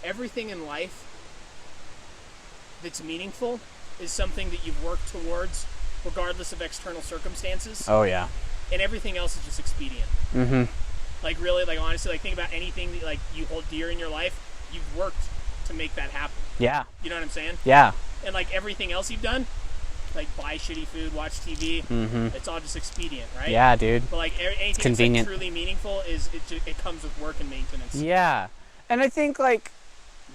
everything in life that's meaningful is something that you've worked towards regardless of external circumstances. Oh, yeah. And everything else is just expedient. Mm-hmm. Like, really, like, honestly, like, think about anything that, like, you hold dear in your life. You've worked to make that happen. Yeah. You know what I'm saying? Yeah. And, like, everything else you've done, like, buy shitty food, watch TV, it's all just expedient, right? Yeah, dude. But, like, anything that's, like, truly meaningful, it comes with work and maintenance. Yeah. And I think, like,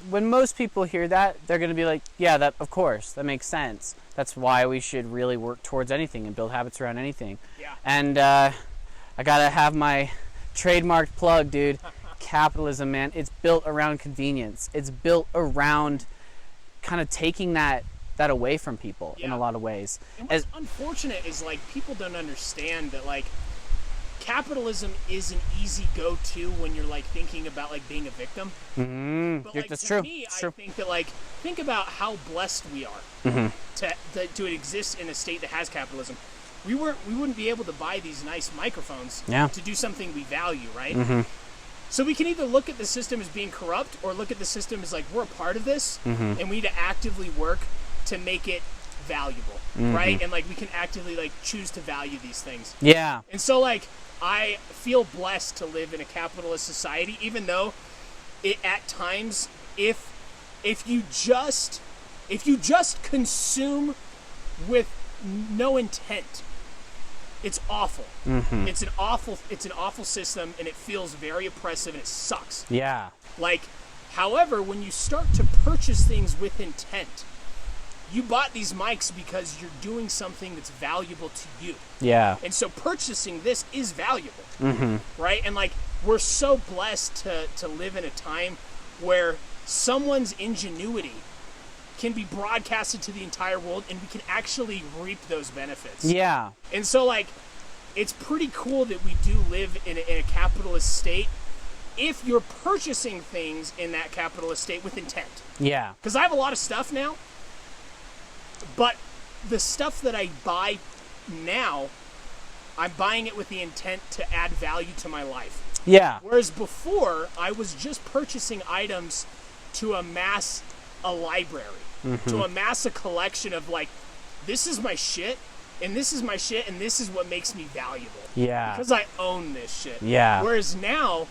when most people hear that, they're going to be like, yeah, that of course, that makes sense. That's why we should really work towards anything and build habits around anything. Yeah. And I got to have my trademarked plug, dude. Capitalism, man, it's built around convenience. It's built around kind of taking that away from people in a lot of ways. And what's unfortunate is, like, people don't understand that, like, capitalism is an easy go-to when you're, like, thinking about, like, being a victim. But, like, that's to true. me, That's I think that, like, think about how blessed we are to exist in a state that has capitalism. We wouldn't be able to buy these nice microphones to do something we value, right? So we can either look at the system as being corrupt or look at the system as, like, we're a part of this and we need to actively work to make it valuable, right? And, like, we can actively, like, choose to value these things. Yeah. And so, like, I feel blessed to live in a capitalist society, even though it at times, if you just consume with no intent, it's awful. It's an awful system, and it feels very oppressive, and it sucks. Yeah. Like, however, when you start to purchase things with intent, you bought these mics because you're doing something that's valuable to you. Yeah. And so purchasing this is valuable, right? And, like, we're so blessed to live in a time where someone's ingenuity can be broadcasted to the entire world, and we can actually reap those benefits. Yeah. And so, like, it's pretty cool that we do live in a capitalist state if you're purchasing things in that capitalist state with intent. Yeah. Because I have a lot of stuff now, but the stuff that I buy now, I'm buying it with the intent to add value to my life. Yeah. Whereas before, I was just purchasing items to amass a library, to amass a collection of, like, this is my shit, and this is my shit, and this is what makes me valuable. Yeah. Because I own this shit. Yeah. Whereas now,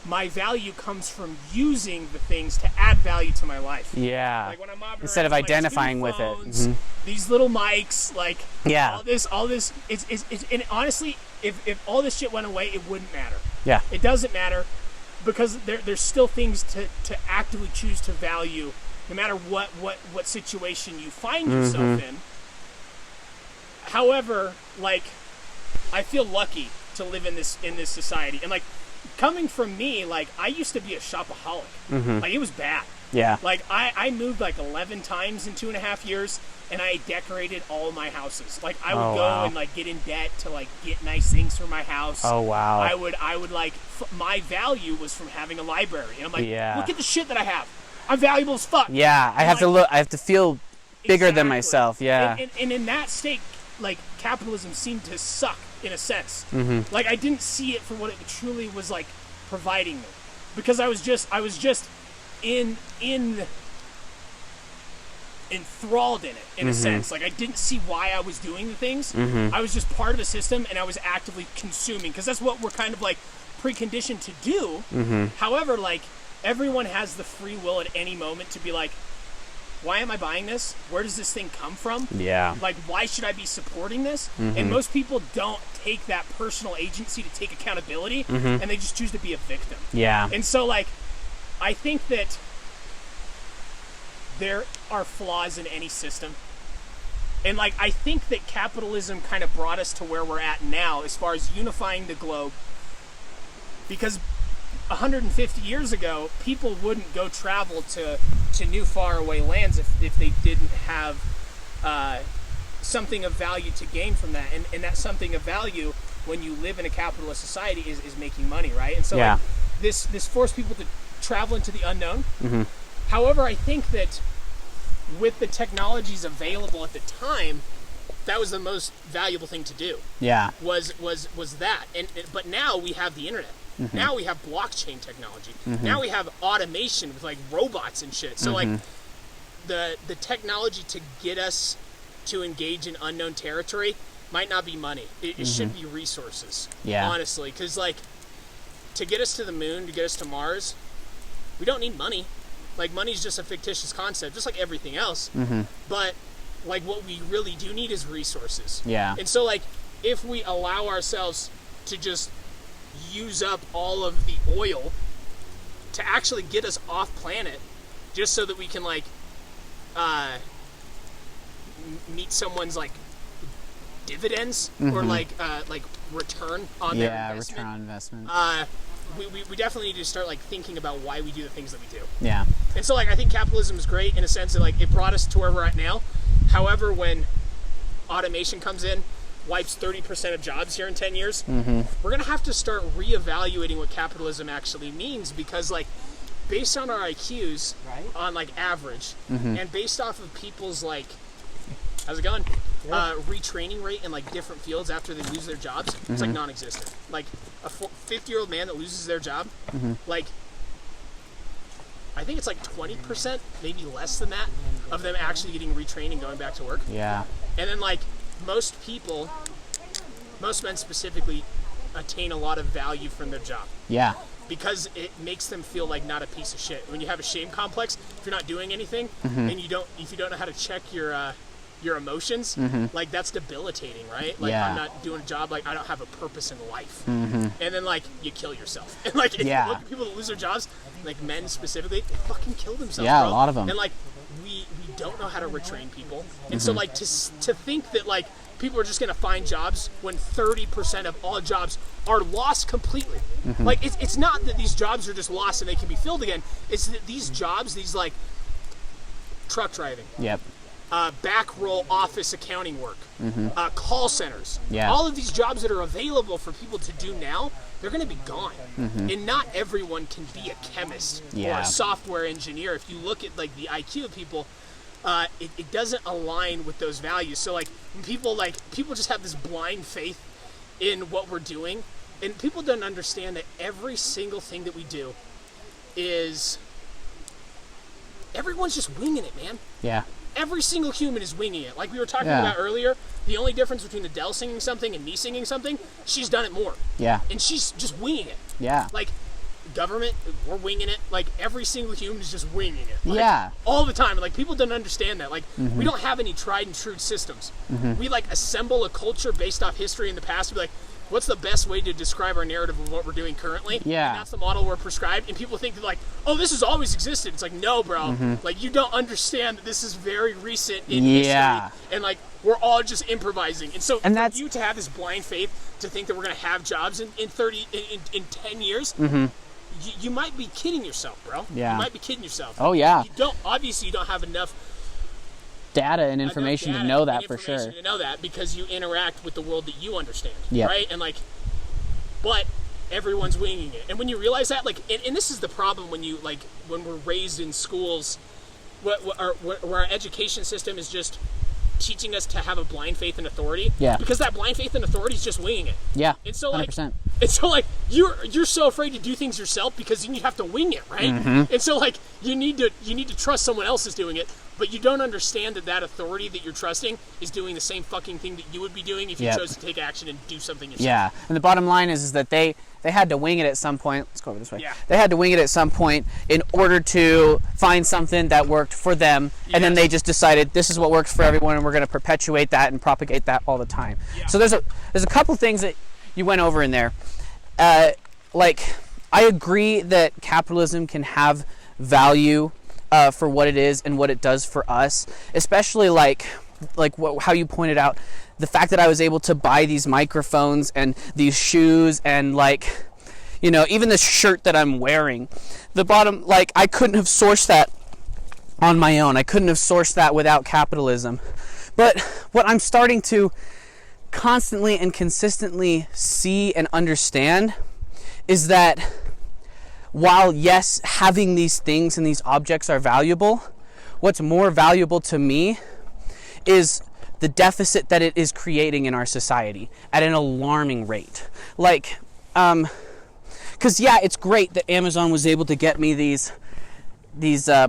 my value comes from using the things to add value to my life. Yeah. Like when I'm operating instead of identifying with it. These little mics, like, yeah. all this, it's and honestly, if all this shit went away, it wouldn't matter. Yeah. It doesn't matter because there's still things to actively choose to value, no matter what situation you find yourself in. However, like, I feel lucky to live in this society, and, like, coming from me, like, I used to be a shopaholic. Like, it was bad. Yeah. Like, I moved, like, 11 times in 2.5 years, and I decorated all my houses. Like, I would go and, like, get in debt to, like, get nice things for my house. Oh, wow. I would like, my value was from having a library. And I'm like, look at the shit that I have. I'm valuable as fuck. Yeah, I have to feel bigger than myself. Yeah. And in that state, like, capitalism seemed to suck in a sense. Like, I didn't see it for what it truly was, like, providing me, because I was just enthralled in it in a sense. Like, I didn't see why I was doing the things. I was just part of a system, and I was actively consuming, because that's what we're kind of, like, preconditioned to do. However, like, everyone has the free will at any moment to be like, why am I buying this? Where does this thing come from? Yeah. Like, why should I be supporting this? And most people don't take that personal agency to take accountability, and they just choose to be a victim. Yeah. And so, like, I think that there are flaws in any system. And, like, I think that capitalism kind of brought us to where we're at now as far as unifying the globe. Because 150 years ago, people wouldn't go travel to new faraway lands if they didn't have something of value to gain from that. And that something of value, when you live in a capitalist society, is making money, right? And so like, this forced people to travel into the unknown. However, I think that with the technologies available at the time, that was the most valuable thing to do. Yeah. Was that. But now we have the internet. Now we have blockchain technology. Now we have automation with like robots and shit. So like the technology to get us to engage in unknown territory might not be money. It should be resources. Yeah. Honestly, because like to get us to the moon, to get us to Mars, we don't need money. Like money's just a fictitious concept, just like everything else. But like what we really do need is resources. Yeah. And so like if we allow ourselves to just use up all of the oil to actually get us off planet, just so that we can like meet someone's like dividends or like return on their investment. Return on investment. We definitely need to start like thinking about why we do the things that we do. Yeah. And so like I think capitalism is great in a sense that like it brought us to where we're at now. However, when automation comes in, wipes 30% of jobs here in 10 years, we're gonna have to start reevaluating what capitalism actually means, because like based on our IQs on like average and based off of people's like how's it going? Retraining rate in like different fields after they lose their jobs, it's like non-existent. Like a 50-year-old man that loses their job, like I think it's like 20%, maybe less than that, of them actually getting retrained and going back to work. Yeah. And then like most people, most men specifically, attain a lot of value from their job. Yeah. Because it makes them feel like not a piece of shit. When you have a shame complex, if you're not doing anything, and if you don't know how to check your emotions, like that's debilitating, right? Like I'm not doing a job, like I don't have a purpose in life. And then like you kill yourself. And like if you look at people that lose their jobs, like men specifically, they fucking kill themselves. Yeah, bro. a lot of them. And like we don't know how to retrain people. And so like to think that like people are just gonna find jobs when 30% of all jobs are lost completely. Like it's not that these jobs are just lost and they can be filled again. It's that these jobs, these like truck driving, back roll office accounting work, call centers, all of these jobs that are available for people to do now, they're going to be gone. And not everyone can be a chemist or a software engineer. If you look at like the IQ of people, it doesn't align with those values. So like when people just have this blind faith in what we're doing, and people don't understand that every single thing that we do is everyone's just winging it, man. Yeah. Every single human is winging it. Like we were talking about earlier, the only difference between Adele singing something and me singing something, she's done it more. Yeah. And she's just winging it. Yeah. Like government, we're winging it. Like every single human is just winging it. Like, all the time. Like people don't understand that. Like we don't have any tried and true systems. We like assemble a culture based off history in the past to be like, what's the best way to describe our narrative of what we're doing currently? Yeah. And that's the model we're prescribed. And people think that like, oh, this has always existed. It's like, no, bro. Like, you don't understand that this is very recent in history. And like, we're all just improvising. And so for you to have this blind faith to think that we're going to have jobs in 10 years, you might be kidding yourself, bro. Yeah. You might be kidding yourself. Oh, yeah. Obviously, you don't have enough data and information to know that for sure. To know that because you interact with the world that you understand, right? And like, but everyone's winging it. And when you realize that, like, and this is the problem when you like when we're raised in schools, where our education system is just teaching us to have a blind faith in authority. Yeah. Because that blind faith in authority is just winging it. Yeah. And so like, 100%. And so like you're so afraid to do things yourself because then you have to wing it, right? And so like you need to trust someone else is doing it. But you don't understand that authority that you're trusting is doing the same fucking thing that you would be doing if you chose to take action and do something yourself. Yeah, and the bottom line is that they had to wing it at some point. Let's go over this way. Yeah. They had to wing it at some point in order to find something that worked for them, and then they just decided this is what works for everyone, and we're going to perpetuate that and propagate that all the time. Yeah. So there's a couple things that you went over in there. Like, I agree that capitalism can have value for what it is and what it does for us, especially like how you pointed out, the fact that I was able to buy these microphones and these shoes and like, you know, even the shirt that I'm wearing. The bottom, like, I couldn't have sourced that on my own. I couldn't have sourced that without capitalism. But what I'm starting to constantly and consistently see and understand is that while, yes, having these things and these objects are valuable, what's more valuable to me is the deficit that it is creating in our society at an alarming rate. Like, because yeah, it's great that Amazon was able to get me these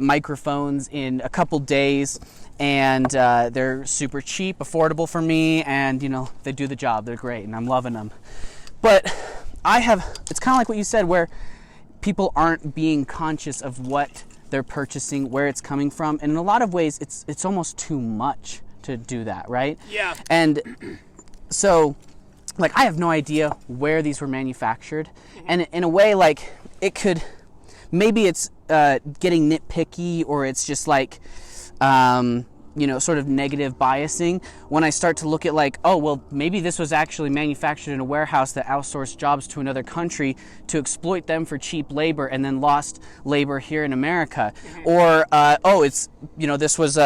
microphones in a couple days, and they're super cheap, affordable for me, and you know, they do the job. They're great, and I'm loving them. But it's kind of like what you said, where people aren't being conscious of what they're purchasing, where it's coming from, and in a lot of ways, it's almost too much to do that, right? Yeah. And so, like, I have no idea where these were manufactured, and in a way, like, it could, maybe it's getting nitpicky, or it's just like, you know, sort of negative biasing when I start to look at like, oh, well, maybe this was actually manufactured in a warehouse that outsourced jobs to another country to exploit them for cheap labor and then lost labor here in America. Or, oh, it's, you know, this was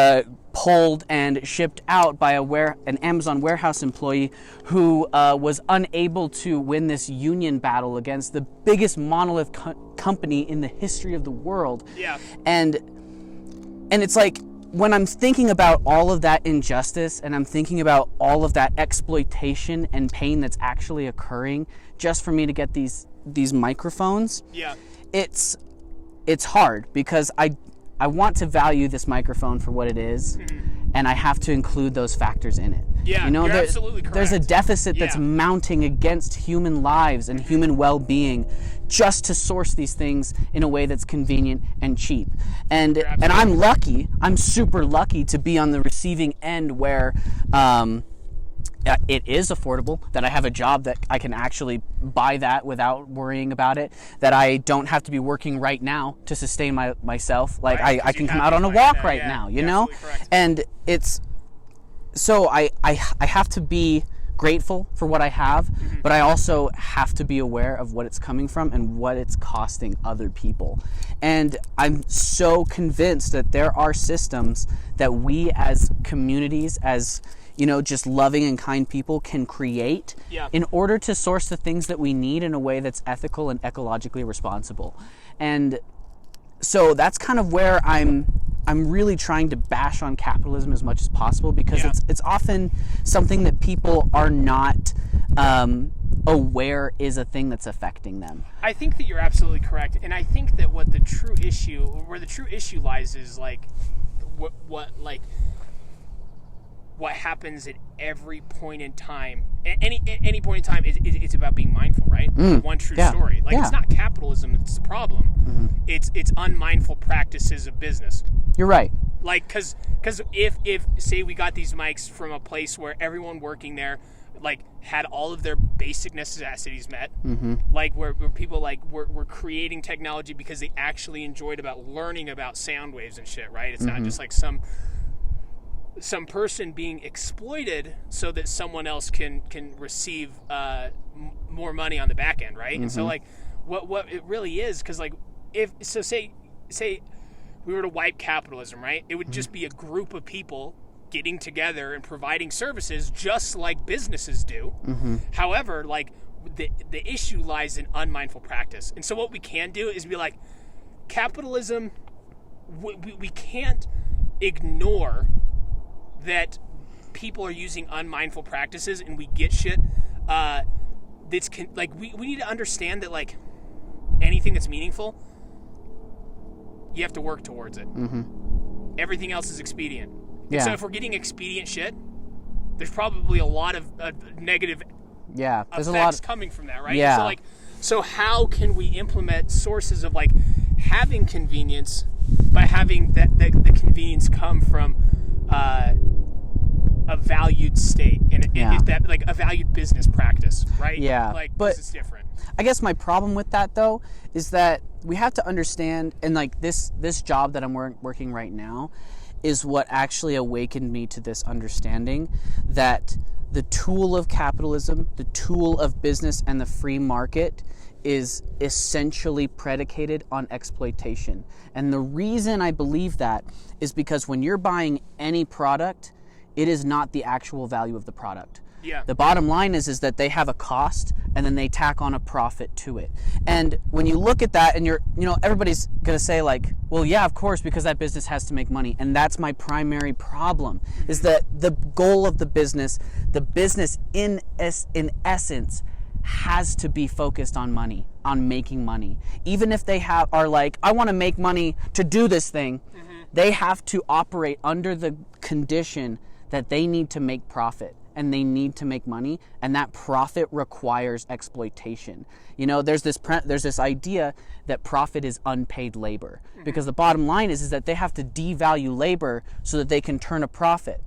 pulled and shipped out by an Amazon warehouse employee who was unable to win this union battle against the biggest monolith company in the history of the world. Yeah. And it's like, when I'm thinking about all of that injustice, and I'm thinking about all of that exploitation and pain that's actually occurring just for me to get these microphones, yeah, it's hard, because I want to value this microphone for what it is, and I have to include those factors in it. Yeah, you know, you're absolutely correct. There's a deficit that's Yeah. mounting against human lives and human well-being just to source these things in a way that's convenient and cheap. And I'm lucky, I'm super lucky to be on the receiving end where it is affordable, that I have a job that I can actually buy that without worrying about it, that I don't have to be working right now to sustain myself. Like, Right, I can come out on a walk right now, you know? Correct. And it's, so I have to be grateful for what I have, but I also have to be aware of what it's coming from and what it's costing other people. And I'm so convinced that there are systems that we as communities, as, you know, just loving and kind people can create in order to source the things that we need in a way that's ethical and ecologically responsible. And so that's kind of where I'm really trying to bash on capitalism as much as possible, because it's often something that people are not aware is a thing that's affecting them. I think that you're absolutely correct, and I think that where the true issue lies is like what happens at every point in time. Any point in time, it's about being mindful, right? One true story. Like, it's not capitalism that's the problem. It's unmindful practices of business. You're right. Like, because if say we got these mics from a place where everyone working there like had all of their basic necessities met, like where people like were creating technology because they actually enjoyed about learning about sound waves and shit, right? It's not just like some person being exploited so that someone else can receive more money on the back end, right? And so like what it really is, because like say we were to wipe capitalism, right? It would just be a group of people getting together and providing services just like businesses do. However, like the issue lies in unmindful practice. And so what we can do is be like, capitalism, we can't ignore that people are using unmindful practices and we get shit that's we need to understand that like anything that's meaningful, you have to work towards it. Everything else is expedient. And so if we're getting expedient shit, there's probably a lot of negative effects coming from that, right? So how can we implement sources of like having convenience by having the convenience come from a valued state and that like a valued business practice, right? But it's different. I guess my problem with that though is that we have to understand, and like this job that I'm working right now is what actually awakened me to this understanding that the tool of capitalism, the tool of business and the free market is essentially predicated on exploitation. And the reason I believe that is because when you're buying any product, it is not the actual value of the product. The bottom line is that they have a cost and then they tack on a profit to it. And when you look at that and everybody's going to say like, well, yeah, of course, because that business has to make money. And that's my primary problem, is that the goal of the business in essence has to be focused on money. on making money. Even if they are like, I want to make money to do this thing, they have to operate under the condition that they need to make profit and they need to make money, and that profit requires exploitation. You know, there's this idea that profit is unpaid labor, because the bottom line is that they have to devalue labor so that they can turn a profit.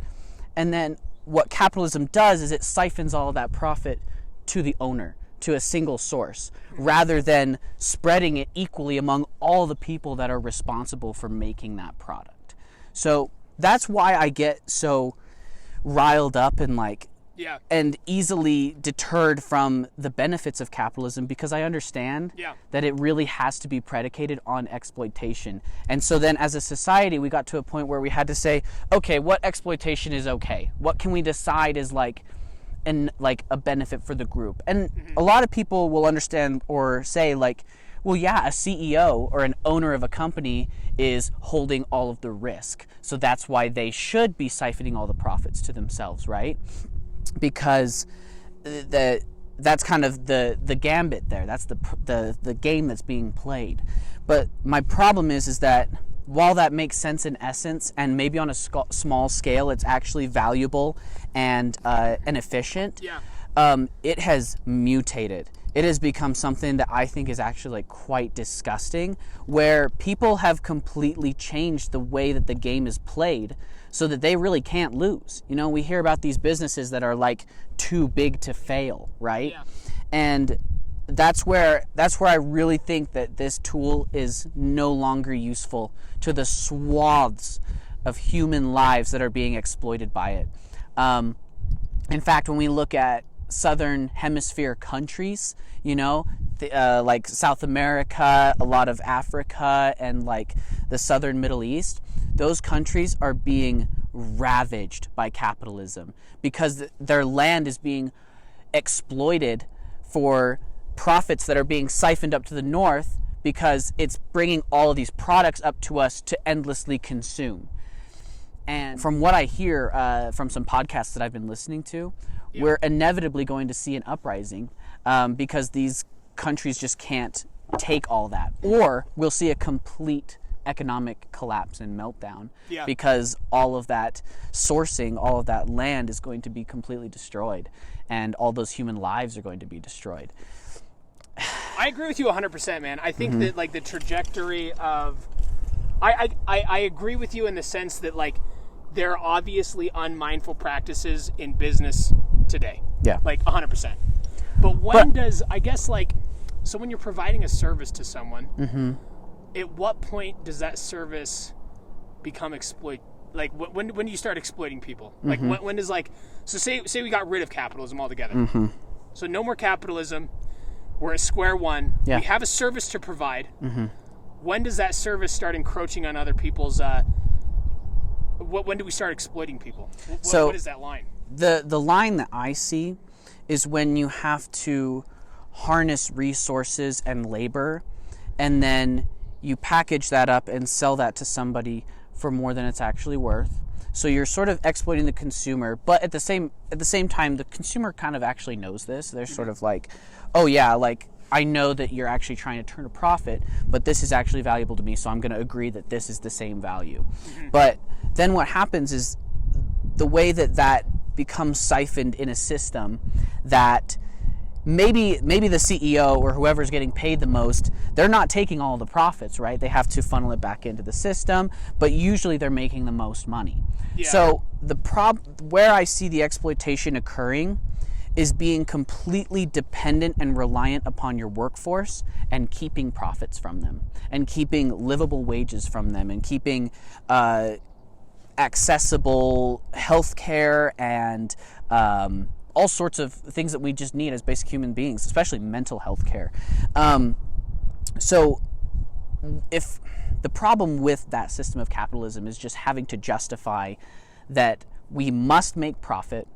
And then what capitalism does is it siphons all of that profit to the owner, to a single source, rather than spreading it equally among all the people that are responsible for making that product. So that's why I get so riled up and and easily deterred from the benefits of capitalism, because I understand that it really has to be predicated on exploitation. And so then as a society, we got to a point where we had to say, okay, what exploitation is okay? What can we decide is a benefit for the group? And a lot of people will understand or say well, yeah, a CEO or an owner of a company is holding all of the risk, so that's why they should be siphoning all the profits to themselves, right? Because that's kind of the gambit there. That's the game that's being played. But my problem is that while that makes sense in essence, and maybe on a small scale it's actually valuable and efficient, it has mutated. It has become something that I think is actually quite disgusting, where people have completely changed the way that the game is played so that they really can't lose. You know, we hear about these businesses that are too big to fail, right? Yeah. And that's where I really think that this tool is no longer useful to the swaths of human lives that are being exploited by it. In fact, when we look at Southern Hemisphere countries, like South America, a lot of Africa, and the Southern Middle East, those countries are being ravaged by capitalism because their land is being exploited for profits that are being siphoned up to the north, because it's bringing all of these products up to us to endlessly consume. And from what I hear from some podcasts that I've been listening to, we're inevitably going to see an uprising because these countries just can't take all that. Or we'll see a complete economic collapse and meltdown because all of that sourcing, all of that land is going to be completely destroyed, and all those human lives are going to be destroyed. I agree with you 100%, man. I think that the trajectory of... I agree with you in the sense that there are obviously unmindful practices in business today. Yeah. 100%. But so when you're providing a service to someone, at what point does that service become when do you start exploiting people? When does so say we got rid of capitalism altogether. So no more capitalism. We're at square one. Yeah. We have a service to provide. When does that service start encroaching on other people's... when do we start exploiting people? What is that line? The line that I see is when you have to harness resources and labor, and then you package that up and sell that to somebody for more than it's actually worth. So you're sort of exploiting the consumer, but at the same time, the consumer kind of actually knows this. They're sort of oh yeah, I know that you're actually trying to turn a profit, but this is actually valuable to me, so I'm going to agree that this is the same value. But then what happens is the way that becomes siphoned in a system that maybe the CEO or whoever's getting paid the most, they're not taking all the profits, right? They have to funnel it back into the system, but usually they're making the most money. Yeah. So where I see the exploitation occurring is being completely dependent and reliant upon your workforce and keeping profits from them, and keeping livable wages from them, and keeping accessible healthcare and all sorts of things that we just need as basic human beings, especially mental health care. So if the problem with that system of capitalism is just having to justify that we must make profit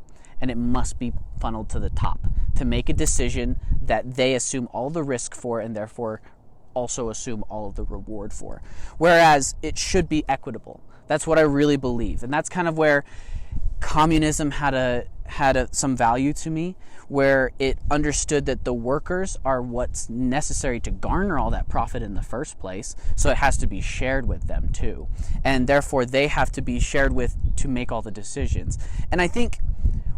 and it must be funneled to the top to make a decision that they assume all the risk for and therefore also assume all of the reward for. Whereas it should be equitable. That's what I really believe. And that's kind of where communism had had some value to me, where it understood that the workers are what's necessary to garner all that profit in the first place, so it has to be shared with them too, and therefore they have to be shared with to make all the decisions. And I think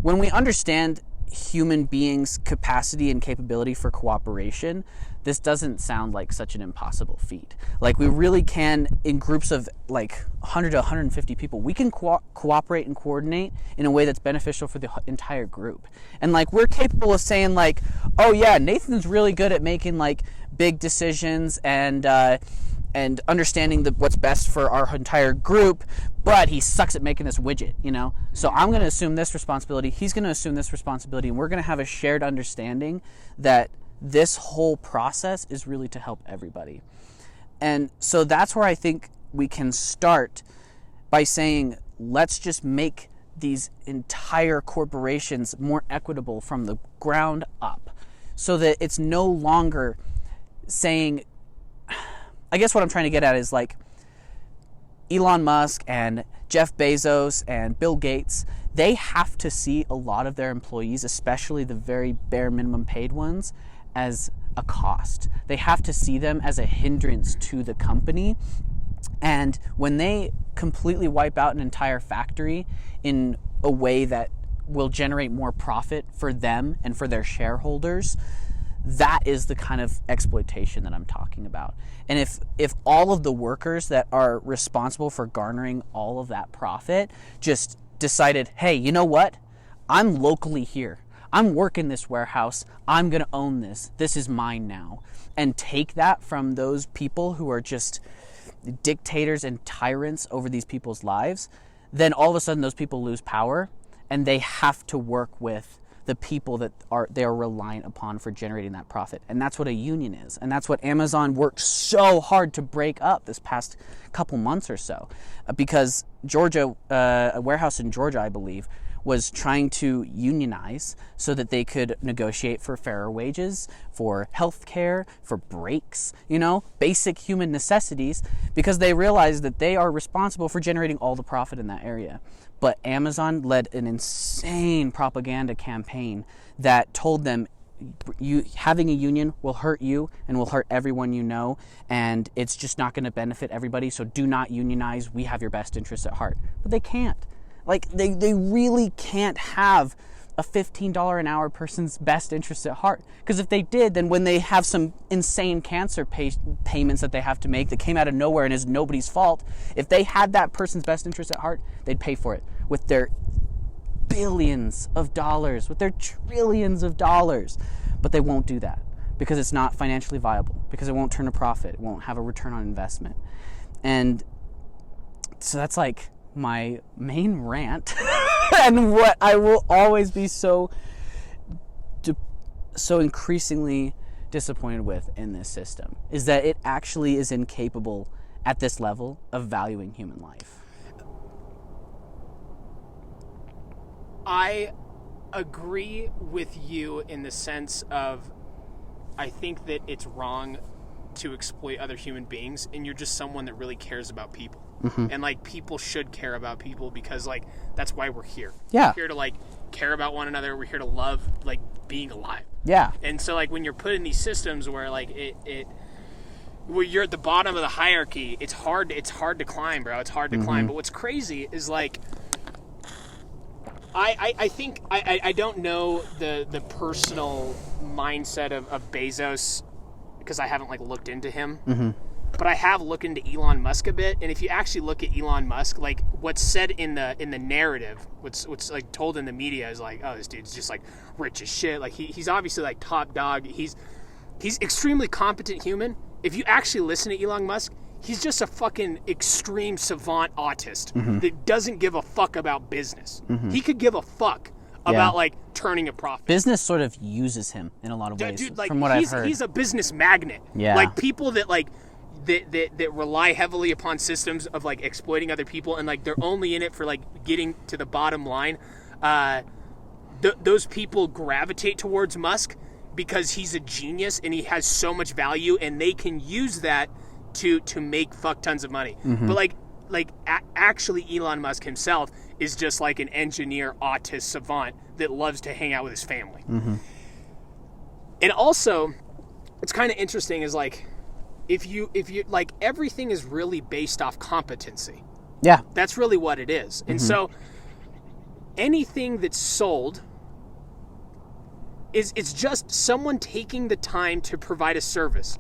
when we understand human beings' capacity and capability for cooperation, this doesn't sound like such an impossible feat. Like, we really can, in groups of like 100 to 150 people, we can cooperate and coordinate in a way that's beneficial for the entire group. And like, we're capable of saying like, oh yeah, Nathan's really good at making like big decisions and understanding what's best for our entire group, but he sucks at making this widget, you know? So I'm going to assume this responsibility, he's going to assume this responsibility, and we're going to have a shared understanding that this whole process is really to help everybody. And so that's where I think we can start by saying, let's just make these entire corporations more equitable from the ground up, so that it's no longer saying, I guess what I'm trying to get at is like Elon Musk and Jeff Bezos and Bill Gates, they have to see a lot of their employees, especially the very bare minimum paid ones, as a cost. They have to see them as a hindrance to the company. And when they completely wipe out an entire factory in a way that will generate more profit for them and for their shareholders, that is the kind of exploitation that I'm talking about. And if all of the workers that are responsible for garnering all of that profit just decided, hey, you know what? I'm locally here. I'm working this warehouse. I'm going to own this. This is mine now. And take that from those people who are just dictators and tyrants over these people's lives, then all of a sudden those people lose power, and they have to work with the people that they are reliant upon for generating that profit. And that's what a union is. And that's what Amazon worked so hard to break up this past couple months or so. Because Georgia, a warehouse in Georgia, I believe, was trying to unionize so that they could negotiate for fairer wages, for health care, for breaks, you know, basic human necessities, because they realized that they are responsible for generating all the profit in that area. But Amazon led an insane propaganda campaign that told them, you having a union will hurt you and will hurt everyone you know, and it's just not going to benefit everybody, so do not unionize. We have your best interests at heart. But they can't. Like, they really can't have a $15 an hour person's best interests at heart. Because if they did, then when they have some insane cancer payments that they have to make that came out of nowhere and is nobody's fault, if they had that person's best interests at heart, they'd pay for it with their billions of dollars, with their trillions of dollars. But they won't do that because it's not financially viable, because it won't turn a profit, it won't have a return on investment. And so that's like my main rant and what I will always be so increasingly disappointed with in this system is that it actually is incapable at this level of valuing human life. I agree with you in the sense of, I think that it's wrong to exploit other human beings, and you're just someone that really cares about people. Mm-hmm. And like, people should care about people, because like, that's why we're here. Yeah. We're here to like care about one another. We're here to love like being alive. Yeah. And so like, when you're put in these systems where like where you're at the bottom of the hierarchy, it's hard to climb, bro. It's hard to climb. But what's crazy is like, I think I don't know the personal mindset of Bezos, because I haven't like looked into him. Mm-hmm. But I have looked into Elon Musk a bit, and if you actually look at Elon Musk, like what's said in the narrative, what's like told in the media is like, oh, this dude's just like rich as shit. Like he's obviously like top dog. He's extremely competent human. If you actually listen to Elon Musk, he's just a fucking extreme savant autist that doesn't give a fuck about business. He could give a fuck about like turning a profit. Business sort of uses him in a lot of ways, dude, like, from what I've heard. He's a business magnet. Yeah. Like people that like that rely heavily upon systems of like exploiting other people, and like they're only in it for like getting to the bottom line. Those people gravitate towards Musk because he's a genius and he has so much value, and they can use that to make fuck tons of money. But like actually Elon Musk himself is just like an engineer autist savant that loves to hang out with his family. And also, what's kind of interesting is like, if you like, everything is really based off competency. Yeah. That's really what it is. And so anything that's sold it's just someone taking the time to provide a service.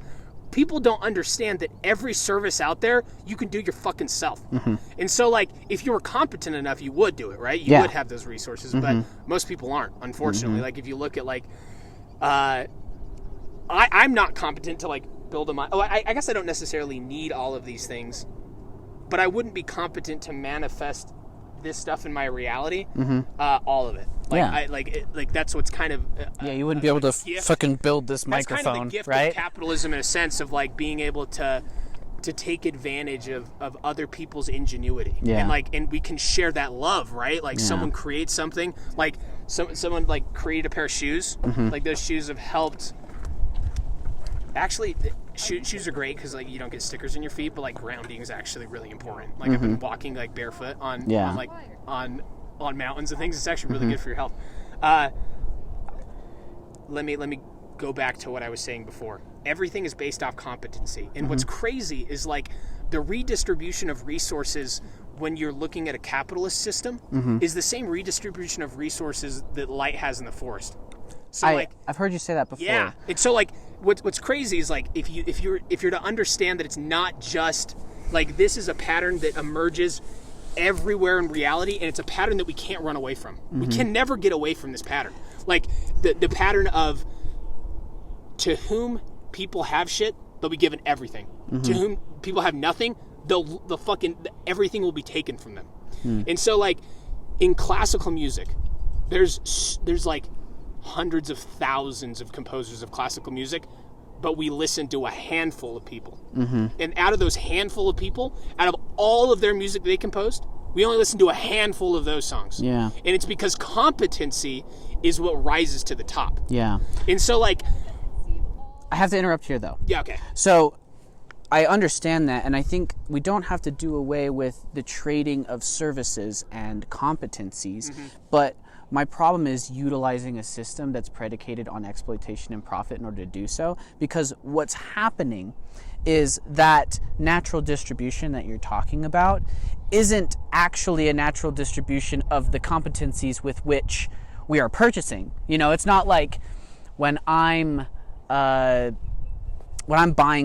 People don't understand that every service out there you can do your fucking self. And so like, if you were competent enough, you would do it, right? You would have those resources, but most people aren't, unfortunately. Like, if you look at like, I'm not competent to like build a mind. I guess I don't necessarily need all of these things, but I wouldn't be competent to manifest this stuff in my reality. All of it. Like, that's what's kind of you wouldn't be able to fucking build this microphone, that's kind of the gift right? of capitalism, in a sense of like being able to take advantage of other people's ingenuity. And we can share that love, right? Like, someone creates something, like someone like created a pair of shoes. Like, those shoes have helped. Actually, shoes are great because like you don't get stickers in your feet, but like grounding is actually really important. Like, I've been walking like barefoot on mountains and things. It's actually really good for your health. Let me go back to what I was saying before. Everything is based off competency, and what's crazy is like the redistribution of resources when you're looking at a capitalist system is the same redistribution of resources that light has in the forest. So I've heard you say that before. Yeah, and so like what's crazy is like if you're to understand that it's not just like, this is a pattern that emerges everywhere in reality, and it's a pattern that we can't run away from. We can never get away from this pattern. Like the pattern of, to whom people have shit, they'll be given everything. To whom people have nothing, they'll fucking everything will be taken from them. And so like in classical music, there's like hundreds of thousands of composers of classical music, but we listen to a handful of people. And out of those handful of people, out of all of their music they composed, we only listen to a handful of those songs. And it's because competency is what rises to the top. And so like, I have to interrupt here though. Okay. So I understand that, and I think we don't have to do away with the trading of services and competencies, but my problem is utilizing a system that's predicated on exploitation and profit in order to do so, because what's happening is that natural distribution that you're talking about isn't actually a natural distribution of the competencies with which we are purchasing. You know, it's not like when I'm buying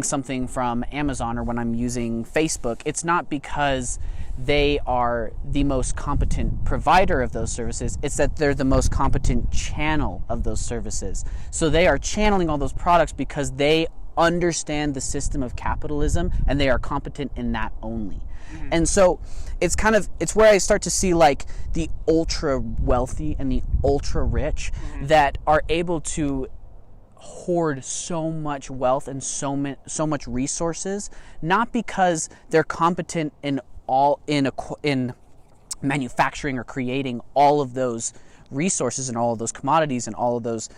something from Amazon or when I'm using Facebook, it's not because they are the most competent provider of those services. It's that they're the most competent channel of those services. So they are channeling all those products because they understand the system of capitalism and they are competent in that only. And so it's where I start to see like the ultra wealthy and the ultra rich that are able to hoard so much wealth and so much resources, not because they're competent in manufacturing or creating all of those resources and all of those commodities and all of those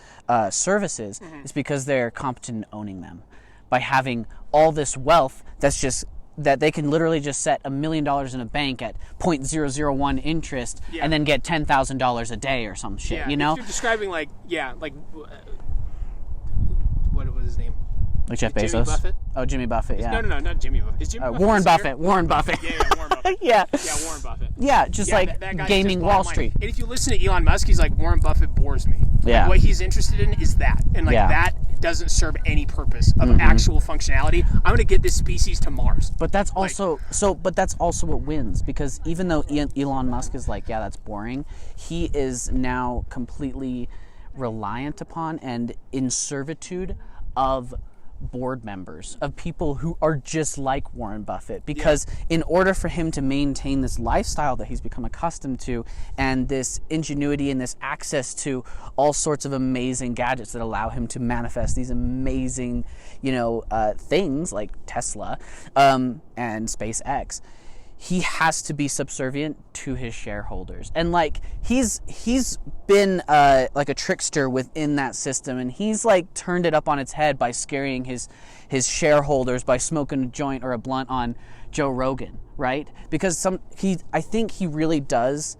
services. It's because they're competent in owning them by having all this wealth that they can literally just set $1 million in a bank at 0.001 interest and then get $10,000 a day or some shit. You know, if you're describing what was his name? Like Jeff Bezos? Jimmy Buffett? Oh, Jimmy Buffett, yeah. No, not Jimmy Buffett. Is Jimmy Buffett Warren Buffett. Warren Buffett. Yeah, Warren Buffett. Yeah, Warren Buffett. Yeah, just like that gaming just Wall Street. And if you listen to Elon Musk, he's like, Warren Buffett bores me. Yeah. Like, what he's interested in is that. And like that doesn't serve any purpose of actual functionality. I'm going to get this species to Mars. But that's also but that's also what wins, because even though Elon Musk is like, yeah, that's boring, he is now completely reliant upon and in servitude of board members, of people who are just like Warren Buffett, because in order for him to maintain this lifestyle that he's become accustomed to and this ingenuity and this access to all sorts of amazing gadgets that allow him to manifest these amazing, things like Tesla and SpaceX, he has to be subservient to his shareholders. And like he's been like a trickster within that system, and he's like turned it up on its head by scaring his shareholders by smoking a joint or a blunt on Joe Rogan, right? Because I think he really does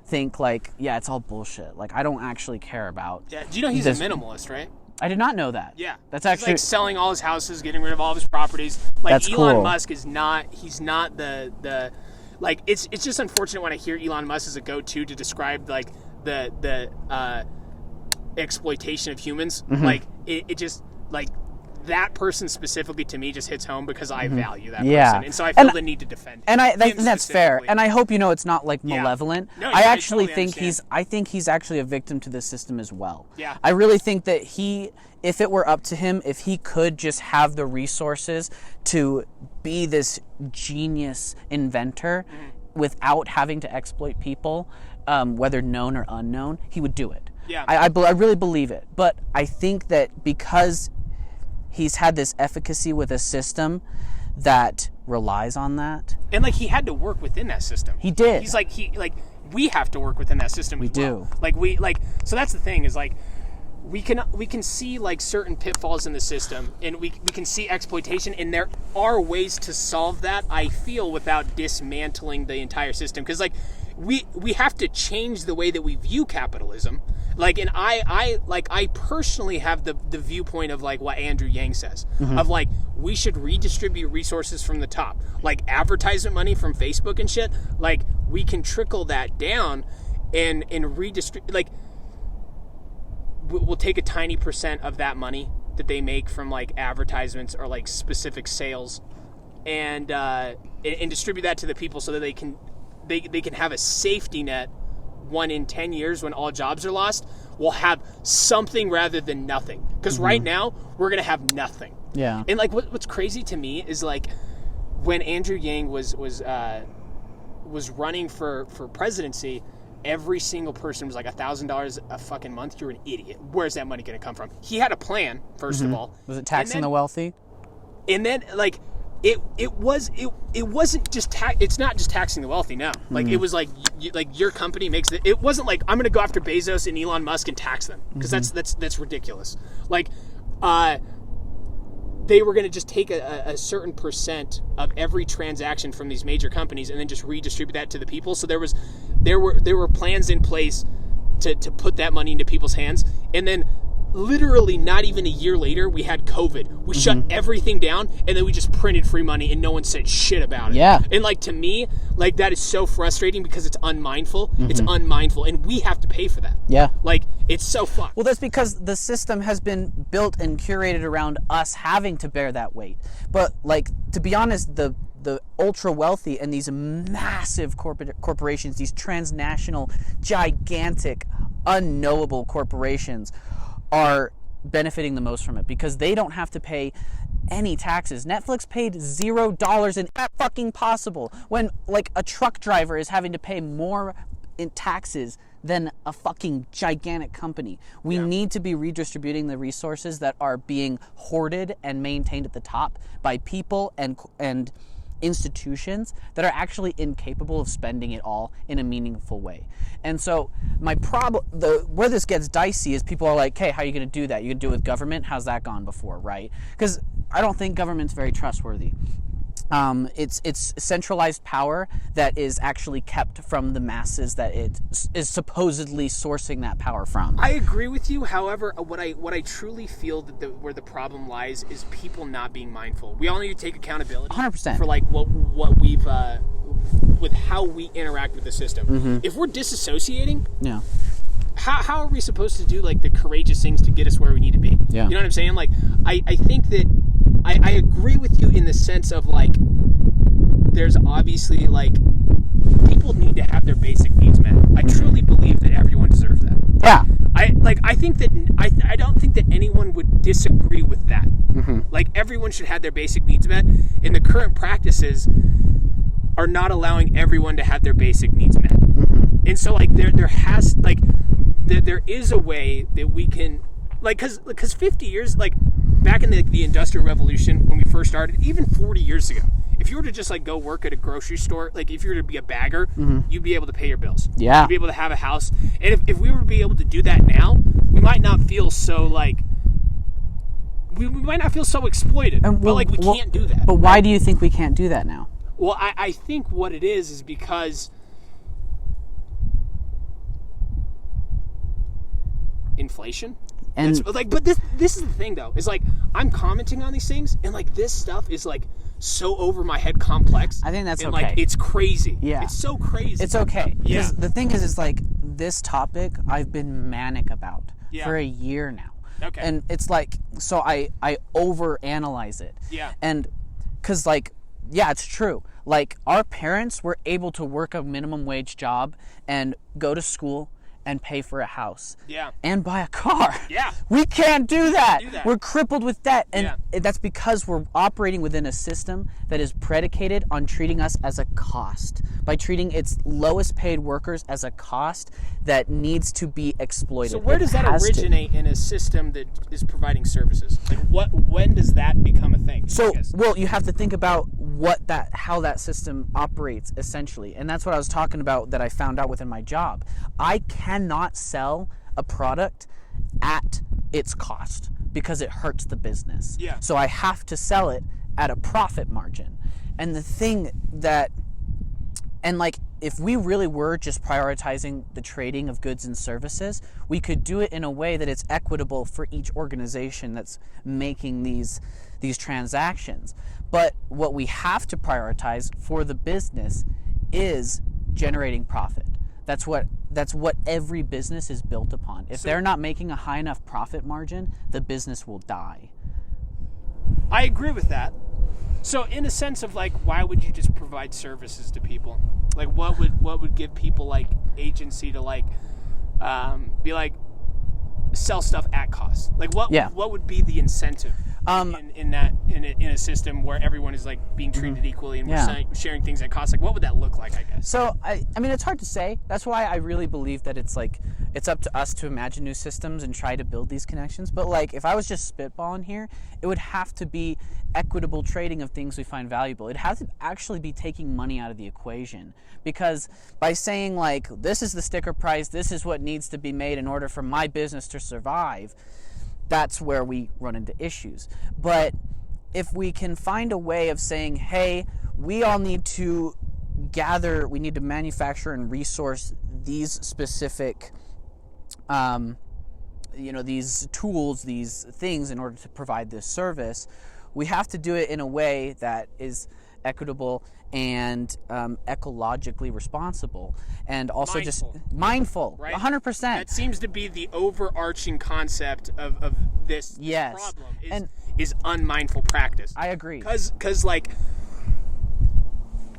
think like, yeah, it's all bullshit. Like, I don't actually care about. Yeah. Do you know he's a minimalist, right? I did not know that. Yeah. That's he's actually like selling all his houses, getting rid of all of his properties. Like, that's Elon cool. Musk is not. He's not the. Like, it's just unfortunate when I hear Elon Musk as a go-to to describe like the exploitation of humans. Mm-hmm. Like, it just like. That person specifically to me just hits home because I value that Yeah. person, and so I feel the need to defend him. And him that's fair. specifically. And I hope it's not like malevolent. No, I yeah, actually totally think understand. he's actually a victim to the system as well. Yeah. I really think that if it were up to him, if he could just have the resources to be this genius inventor without having to exploit people, whether known or unknown, he would do it. Yeah. I really believe it. But I think that because he's had this efficacy with a system that relies on that. And like he had to work within that system. He did. He's like we have to work within that system. We as well. do. So that's the thing is like we can see like certain pitfalls in the system, and we can see exploitation, and there are ways to solve that. I feel without dismantling the entire system, because like we have to change the way that we view capitalism. Like, and I personally have the viewpoint of like what Andrew Yang says, of like we should redistribute resources from the top, like advertisement money from Facebook and shit. Like we can trickle that down and redistribute. Like we'll take a tiny percent of that money that they make from like advertisements or like specific sales, and distribute that to the people so that they can have a safety net. 1 in 10 years when all jobs are lost, we'll have something rather than nothing. Because right now, we're going to have nothing. Yeah. And like what's crazy to me is like when Andrew Yang was running for presidency, every single person was like $1,000 a fucking month. You're an idiot. Where's that money going to come from? He had a plan, first of all. Was it taxing the wealthy? And then like it wasn't just it's not just taxing the wealthy. No, like it was like your company makes it. It wasn't like I'm going to go after Bezos and Elon Musk and tax them, because that's ridiculous. Like they were going to just take a certain percent of every transaction from these major companies and then just redistribute that to the people. So there were plans in place to put that money into people's hands, and then literally not even a year later, we had COVID. We shut everything down, and then we just printed free money, and no one said shit about it. Yeah. And like to me, like that is so frustrating because it's unmindful. It's unmindful, and we have to pay for that. Yeah. Like it's so fucked. Well, that's because the system has been built and curated around us having to bear that weight. But like, to be honest, the ultra wealthy and these massive corporations, these transnational, gigantic, unknowable corporations are benefiting the most from it because they don't have to pay any taxes. Netflix paid $0 in that fucking possible when like a truck driver is having to pay more in taxes than a fucking gigantic company. We need to be redistributing the resources that are being hoarded and maintained at the top by people and institutions that are actually incapable of spending it all in a meaningful way. And so my problem, where this gets dicey is people are like, hey, how are you going to do that? You can do it with government? How's that gone before, right? Because I don't think government's very trustworthy. It's centralized power that is actually kept from the masses that it is supposedly sourcing that power from. I agree with you. However, what I truly feel that where the problem lies is people not being mindful. We all need to take accountability 100%. for like what we've with how we interact with the system. If we're disassociating, Yeah. how are we supposed to do like the courageous things to get us where we need to be? Yeah. You know what I'm saying? Like I think that I agree with you in the sense of like there's obviously like people need to have their basic needs met. I truly believe that everyone deserves that. Yeah. I think that I don't think that anyone would disagree with that. Like everyone should have their basic needs met, and the current practices are not allowing everyone to have their basic needs met. And so like there is a way that we can like because 50 years like back in the Industrial Revolution when we first started, even 40 years ago, if you were to just like go work at a grocery store, like if you were to be a bagger, you'd be able to pay your bills. Yeah. You'd be able to have a house. And if we were to be able to do that now, we might not feel so like we might not feel so exploited. But like we can't do that. But why do you think we can't do that now? Well, I think what it is because inflation. And But this is the thing though, is like I'm commenting on these things and like this stuff is like so over my head complex. I think that's and okay. Like it's crazy. Yeah. It's so crazy. It's okay. Yeah. Because the thing is like this topic I've been manic about for a year now. Okay. And it's like, so I overanalyze it. Yeah. And because like, yeah, it's true. Like our parents were able to work a minimum wage job and go to school and pay for a house. Yeah. And buy a car. Yeah. We can't do that. Do that. We're crippled with debt. And Yeah. that's because we're operating within a system that is predicated on treating us as a cost. By treating its lowest paid workers as a cost that needs to be exploited. So where does that originate in a system that is providing services? Like when does that become a thing? So, well, you have to think about how that system operates essentially. And that's what I was talking about that I found out within my job. I cannot sell a product at its cost because it hurts the business. Yeah. So I have to sell it at a profit margin. And the thing that, and like, if we really were just prioritizing the trading of goods and services, we could do it in a way that it's equitable for each organization that's making these transactions. But what we have to prioritize for the business is generating profit. That's what every business is built upon. If they're not making a high enough profit margin, the business will die. I agree with that. So in a sense of like, why would you just provide services to people? Like what would give people like agency to like be like sell stuff at cost? Like what would be the incentive in a system where everyone is like being treated equally and we're sharing things at cost? Like what would that look like, I guess? So I mean it's hard to say. That's why I really believe that it's like it's up to us to imagine new systems and try to build these connections. But like if I was just spitballing here, it would have to be equitable trading of things we find valuable. It has to actually be taking money out of the equation, because by saying like this is the sticker price, this is what needs to be made in order for my business to survive, that's where we run into issues. But if we can find a way of saying, hey, we all need to gather, we need to manufacture and resource these specific these tools, these things in order to provide this service, we have to do it in a way that is equitable and ecologically responsible, and also just mindful, right? 100%. That seems to be the overarching concept of this problem is unmindful practice. I agree. Because like,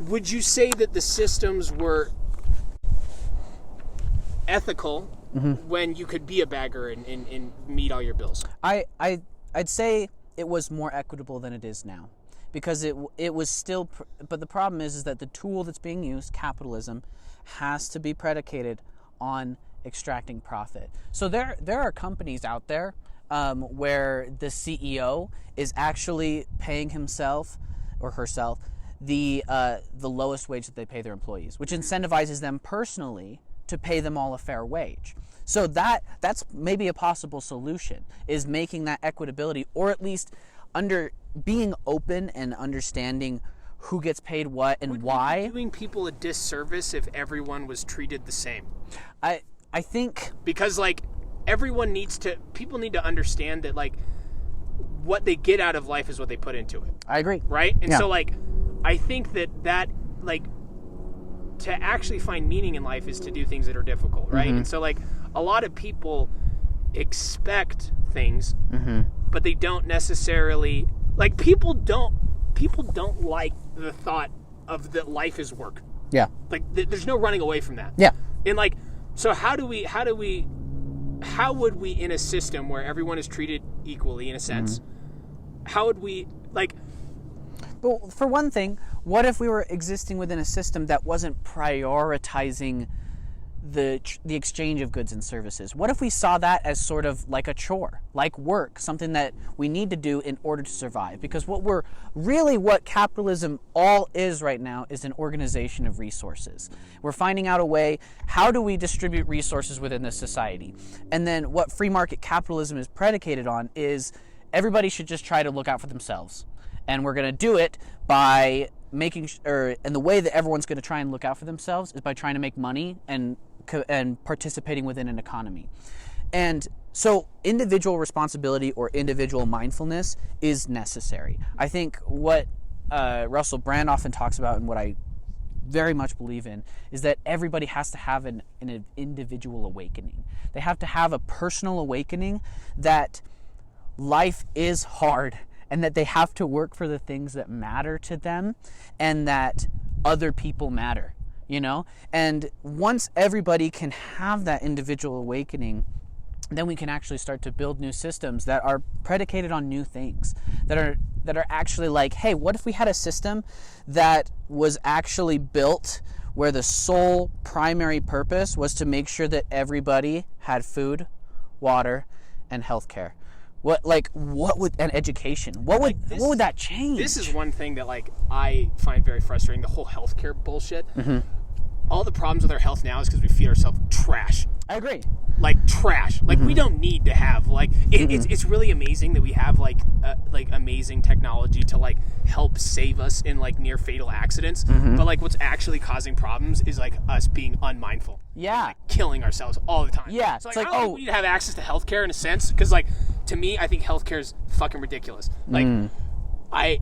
would you say that the systems were ethical when you could be a bagger and meet all your bills? I'd say it was more equitable than it is now, because it was still, but the problem is that the tool that's being used, capitalism, has to be predicated on extracting profit. So there are companies out there where the CEO is actually paying himself or herself the lowest wage that they pay their employees, which incentivizes them personally to pay them all a fair wage. So that's maybe a possible solution, is making that equitability, or at least under being open and understanding who gets paid what and why. Would we be doing people a disservice if everyone was treated the same? I think because like people need to understand that like what they get out of life is what they put into it. I agree. Right? And so like I think that like to actually find meaning in life is to do things that are difficult, right? And so like a lot of people expect things, but they don't necessarily like people don't like the thought of that life is work. Yeah. Like there's no running away from that. Yeah. And like, so how would we in a system where everyone is treated equally in a sense, how would we like? Well, for one thing, what if we were existing within a system that wasn't prioritizing the exchange of goods and services? What if we saw that as sort of like a chore, like work, something that we need to do in order to survive? Because what capitalism all is right now is an organization of resources. We're finding out a way, how do we distribute resources within this society? And then what free market capitalism is predicated on is everybody should just try to look out for themselves. And we're going to do it by and the way that everyone's going to try and look out for themselves is by trying to make money and participating within an economy. And so individual responsibility or individual mindfulness is necessary. I think what Russell Brand often talks about, and what I very much believe in, is that everybody has to have an individual awakening. They have to have a personal awakening that life is hard, and that they have to work for the things that matter to them, and that other people matter, you know? And once everybody can have that individual awakening, then we can actually start to build new systems that are predicated on new things, that are actually like, hey, what if we had a system that was actually built where the sole primary purpose was to make sure that everybody had food, water, and healthcare? What would, and education? What would that change? This is one thing that like I find very frustrating, the whole healthcare bullshit. Mm-hmm. All the problems with our health now is because we feed ourselves trash. I agree. Like trash. Like we don't need to have like it's really amazing that we have like amazing technology to like help save us in like near fatal accidents. But like what's actually causing problems is like us being unmindful. Yeah. Like, killing ourselves all the time. Yeah. So like, I don't think we need to have access to healthcare in a sense, because like to me I think healthcare is fucking ridiculous. Like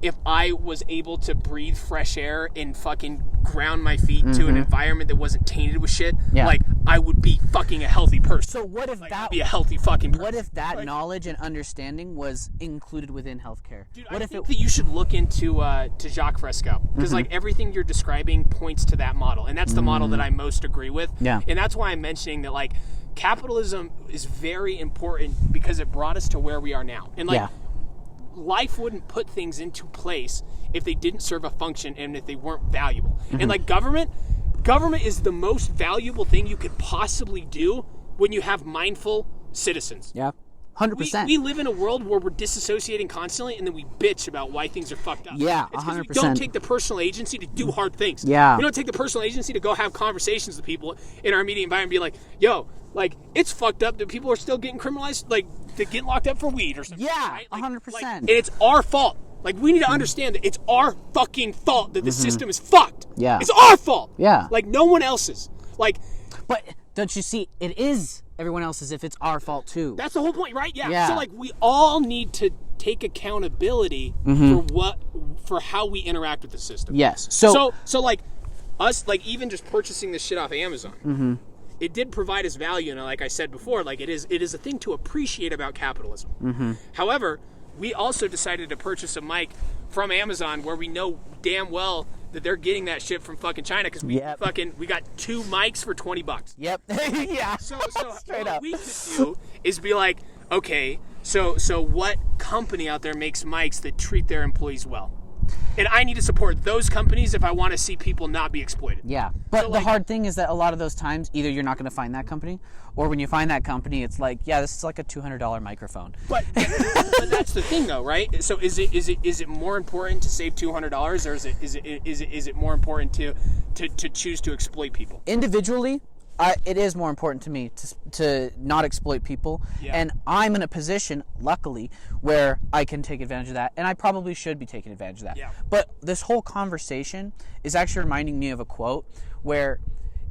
if I was able to breathe fresh air and fucking ground my feet to an environment that wasn't tainted with shit, like I would be fucking a healthy person. So what if I'd be a healthy fucking person? What if that knowledge and understanding was included within healthcare? Dude, I think that you should look into to Jacques Fresco, because like everything you're describing points to that model, and that's the model that I most agree with. Yeah. And that's why I'm mentioning that like capitalism is very important, because it brought us to where we are now. And like life wouldn't put things into place if they didn't serve a function and if they weren't valuable. And like government is the most valuable thing you could possibly do when you have mindful citizens. Yeah. 100%. We live in a world where we're disassociating constantly, and then we bitch about why things are fucked up. Yeah, it's 100%. We don't take the personal agency to do hard things. Yeah. We don't take the personal agency to go have conversations with people in our immediate environment and be like, yo, like, it's fucked up that people are still getting criminalized, like, to get locked up for weed or something. Yeah, right? Like, 100%. Like, and it's our fault. Like, we need to understand that it's our fucking fault that the system is fucked. Yeah. It's our fault. Yeah. Like, no one else's. Like... But don't you see, it is everyone else's if it's our fault too. That's the whole point, right? Yeah. So like we all need to take accountability for how we interact with the system. Yes. So like us, like even just purchasing this shit off Amazon, it did provide us value, and like I said before, like it is a thing to appreciate about capitalism. However, we also decided to purchase a mic from Amazon where we know damn well that they're getting that shit from fucking China, because we got 2 mics for $20. Yep. Yeah. So what we could do is be like, okay, so what company out there makes mics that treat their employees well? And I need to support those companies if I want to see people not be exploited. Yeah. But So, the hard thing is that a lot of those times, either you're not going to find that company, or when you find that company, it's like, yeah, this is like a $200 microphone. But that's the thing, though, right? So is it more important to save $200, or is it more important to choose to exploit people? Individually, it is more important to me to not exploit people, and I'm in a position, luckily, where I can take advantage of that, and I probably should be taking advantage of that. Yeah. But this whole conversation is actually reminding me of a quote where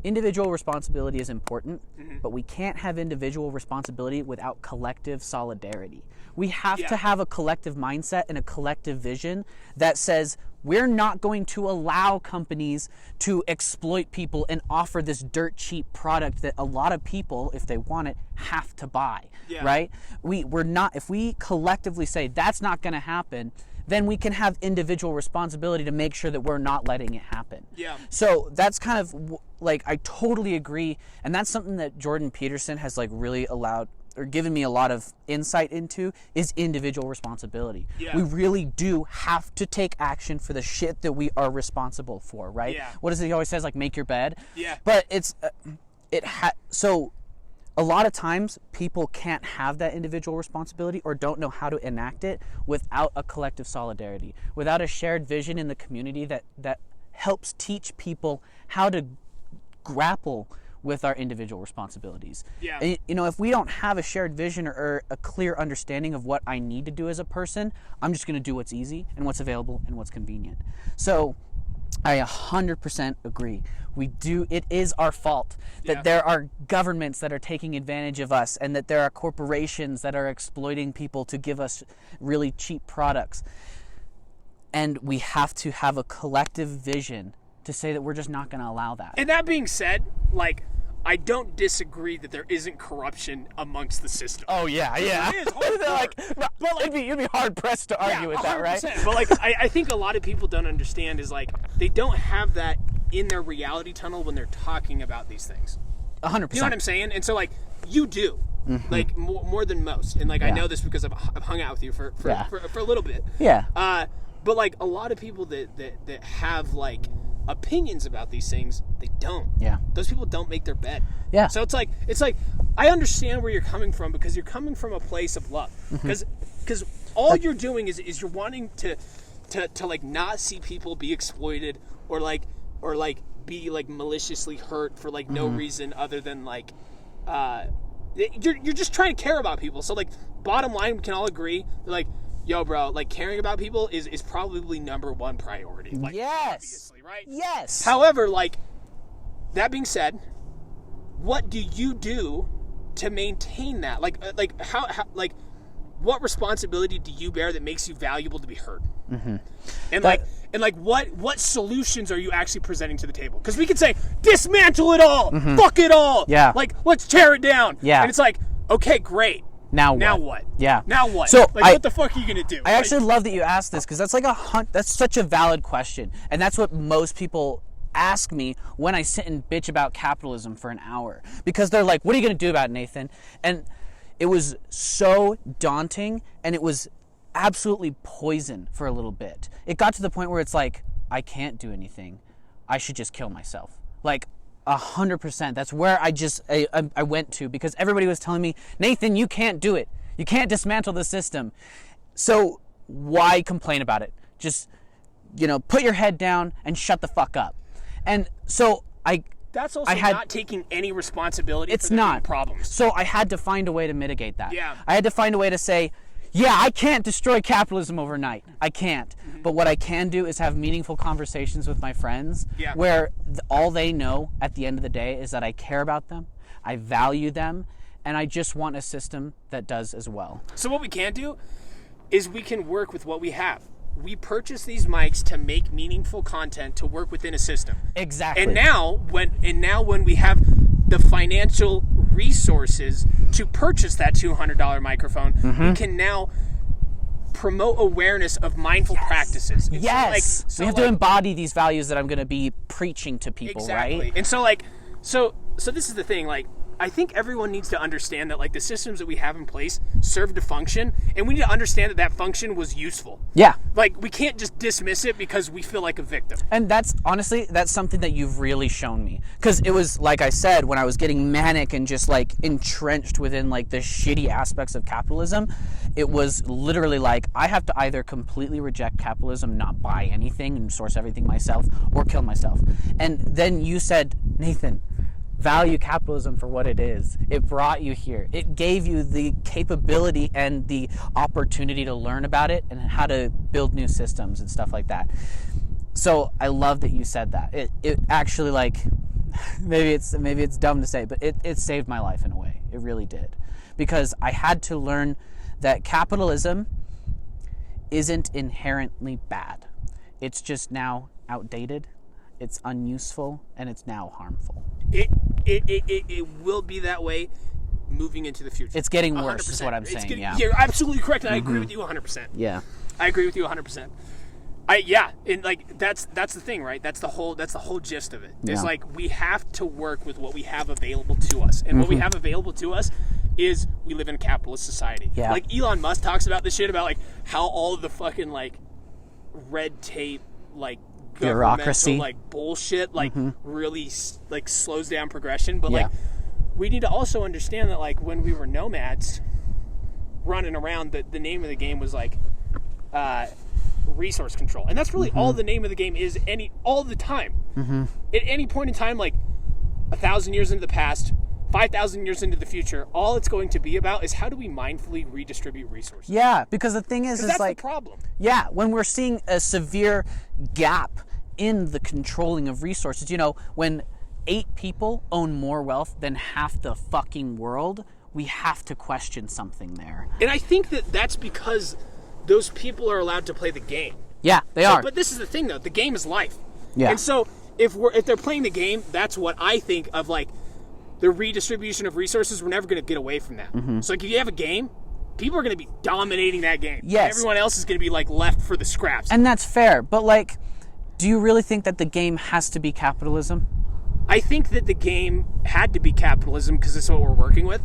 individual responsibility is important, but we can't have individual responsibility without collective solidarity. We have to have a collective mindset and a collective vision that says we're not going to allow companies to exploit people and offer this dirt cheap product that a lot of people, if they want it, have to buy, right? We're not, if we collectively say that's not going to happen, then we can have individual responsibility to make sure that we're not letting it happen. Yeah. So that's kind of like, I totally agree, and that's something that Jordan Peterson has like really allowed or given me a lot of insight into, is individual responsibility. Yeah. We really do have to take action for the shit that we are responsible for, right? Yeah. What is it he always says, like, make your bed? Yeah. But it's so a lot of times people can't have that individual responsibility or don't know how to enact it without a collective solidarity, without a shared vision in the community that helps teach people how to grapple with our individual responsibilities. Yeah. And, you know, if we don't have a shared vision or a clear understanding of what I need to do as a person, I'm just going to do what's easy and what's available and what's convenient. So I 100% agree. It is our fault that Yeah. there are governments that are taking advantage of us, and that there are corporations that are exploiting people to give us really cheap products. And we have to have a collective vision to say that we're just not going to allow that. And that being said, like, I don't disagree that there isn't corruption amongst the system. Oh yeah. It is hardcore. But you'd be hard pressed to argue with that, right? 100%. But like, I think a lot of people don't understand is like they don't have that in their reality tunnel when they're talking about these things. 100%. You know what I'm saying? And so like you do, like more than most. And like I know this because I've hung out with you for a little bit. Yeah. But like a lot of people that have like opinions about these things, they don't. Yeah. Those people don't make their bed. Yeah. So it's like I understand where you're coming from because you're coming from a place of love. Because all you're doing is you're wanting to like not see people be exploited or be like maliciously hurt for like no reason other than like you're just trying to care about people. So like bottom line, we can all agree like, yo, bro, like caring about people is probably number one priority. Like, yes. Obviously, right? Yes. However, like, that being said, what do you do to maintain that? Like how what responsibility do you bear that makes you valuable to be heard? And what solutions are you actually presenting to the table? Because we could say dismantle it all, fuck it all, like let's tear it down, and it's like, okay, great. Now what? Yeah. Now what? So what the fuck are you gonna do? I actually love that you asked this because that's like that's such a valid question, and that's what most people ask me when I sit and bitch about capitalism for an hour, because they're like, "What are you gonna do about it, Nathan?" And it was so daunting, and it was absolutely poison for a little bit. It got to the point where it's like, I can't do anything. I should just kill myself. Like 100%. That's where I went to, because everybody was telling me, Nathan, you can't do it. You can't dismantle the system. So why complain about it? Just, put your head down and shut the fuck up. And so that's also not taking any responsibility for the problems. So I had to find a way to mitigate that. Yeah. I had to find a way to say, yeah, I can't destroy capitalism overnight. I can't. But what I can do is have meaningful conversations with my friends where all they know at the end of the day is that I care about them, I value them, and I just want a system that does as well. So what we can do is we can work with what we have. We purchase these mics to make meaningful content to work within a system. Exactly. And now when we have the financial resources to purchase that $200 microphone, we can now promote awareness of mindful practices. And yes. So we have to embody these values that I'm going to be preaching to people, right? And so so this is the thing, like, I think everyone needs to understand that, like, the systems that we have in place serve to function, and we need to understand that function was useful. Yeah. Like, we can't just dismiss it because we feel like a victim. And that's something that you've really shown me. Because it was, like I said, when I was getting manic and just, like, entrenched within, like, the shitty aspects of capitalism, it was literally like, I have to either completely reject capitalism, not buy anything, and source everything myself, or kill myself. And then you said, Nathan, value capitalism for what it is. It brought you here. It gave you the capability and the opportunity to learn about it and how to build new systems and stuff like that. So I love that you said that. It actually, like, maybe it's dumb to say, but it saved my life in a way. It really did. Because I had to learn that capitalism isn't inherently bad. It's just now outdated, it's unuseful, and it's now harmful. It will be that way moving into the future. It's getting worse, 100%. Is what I'm saying. You're absolutely correct, and I agree with you 100%. Yeah, I agree with you 100%. And like that's the thing, right? That's the whole gist of it. It's like we have to work with what we have available to us, and what we have available to us is we live in a capitalist society. Yeah. Like Elon Musk talks about this shit about like how all of the fucking like red tape, like bureaucracy, like bullshit, like really like slows down progression. But like we need to also understand that like when we were nomads running around, the name of the game was like resource control, and that's really all the name of the game is all the time. At any point in time, like 1,000 years into the past, 5,000 years into the future, all it's going to be about is how do we mindfully redistribute resources. Yeah, because the thing is that's like the problem. Yeah, when we're seeing a severe gap in the controlling of resources. You know, when 8 people own more wealth than half the fucking world, we have to question something there. And I think that that's because those people are allowed to play the game. Yeah, they are. But this is the thing, though. The game is life. Yeah. And so if they're playing the game, that's what I think of, like, the redistribution of resources. We're never going to get away from that. So, like, if you have a game, people are going to be dominating that game. Yes. Everyone else is going to be, like, left for the scraps. And that's fair. But, like, do you really think that the game has to be capitalism? I think that the game had to be capitalism because it's what we're working with.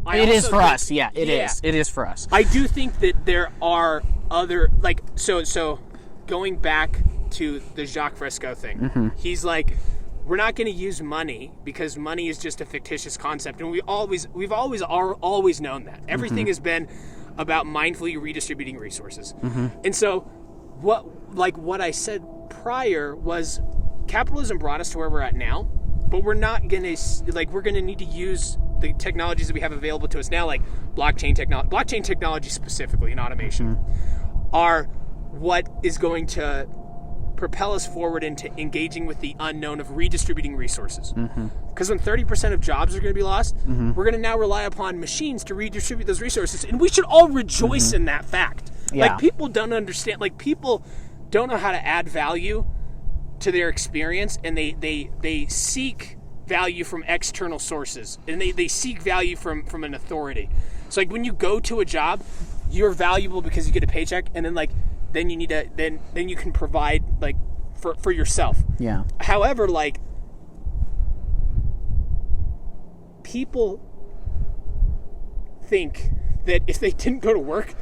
It is for us. Yeah, it is. It is for us. I do think that there are other, like, so going back to the Jacques Fresco thing, he's like, we're not going to use money because money is just a fictitious concept, and we've always known that. Everything has been about mindfully redistributing resources. And so what I said prior was capitalism brought us to where we're at now, but we're not going to, like, we're going to need to use the technologies that we have available to us now, like blockchain technology specifically in automation, are what is going to propel us forward into engaging with the unknown of redistributing resources. Because when 30% of jobs are going to be lost, we're going to now rely upon machines to redistribute those resources, and we should all rejoice in that fact. Yeah. Like, people don't understand, like, people don't know how to add value to their experience, and they seek value from external sources, and they seek value from an authority. So, like, when you go to a job, you're valuable because you get a paycheck, and then you need to then you can provide, like, for yourself. Yeah. However, like, people think that if they didn't go to work,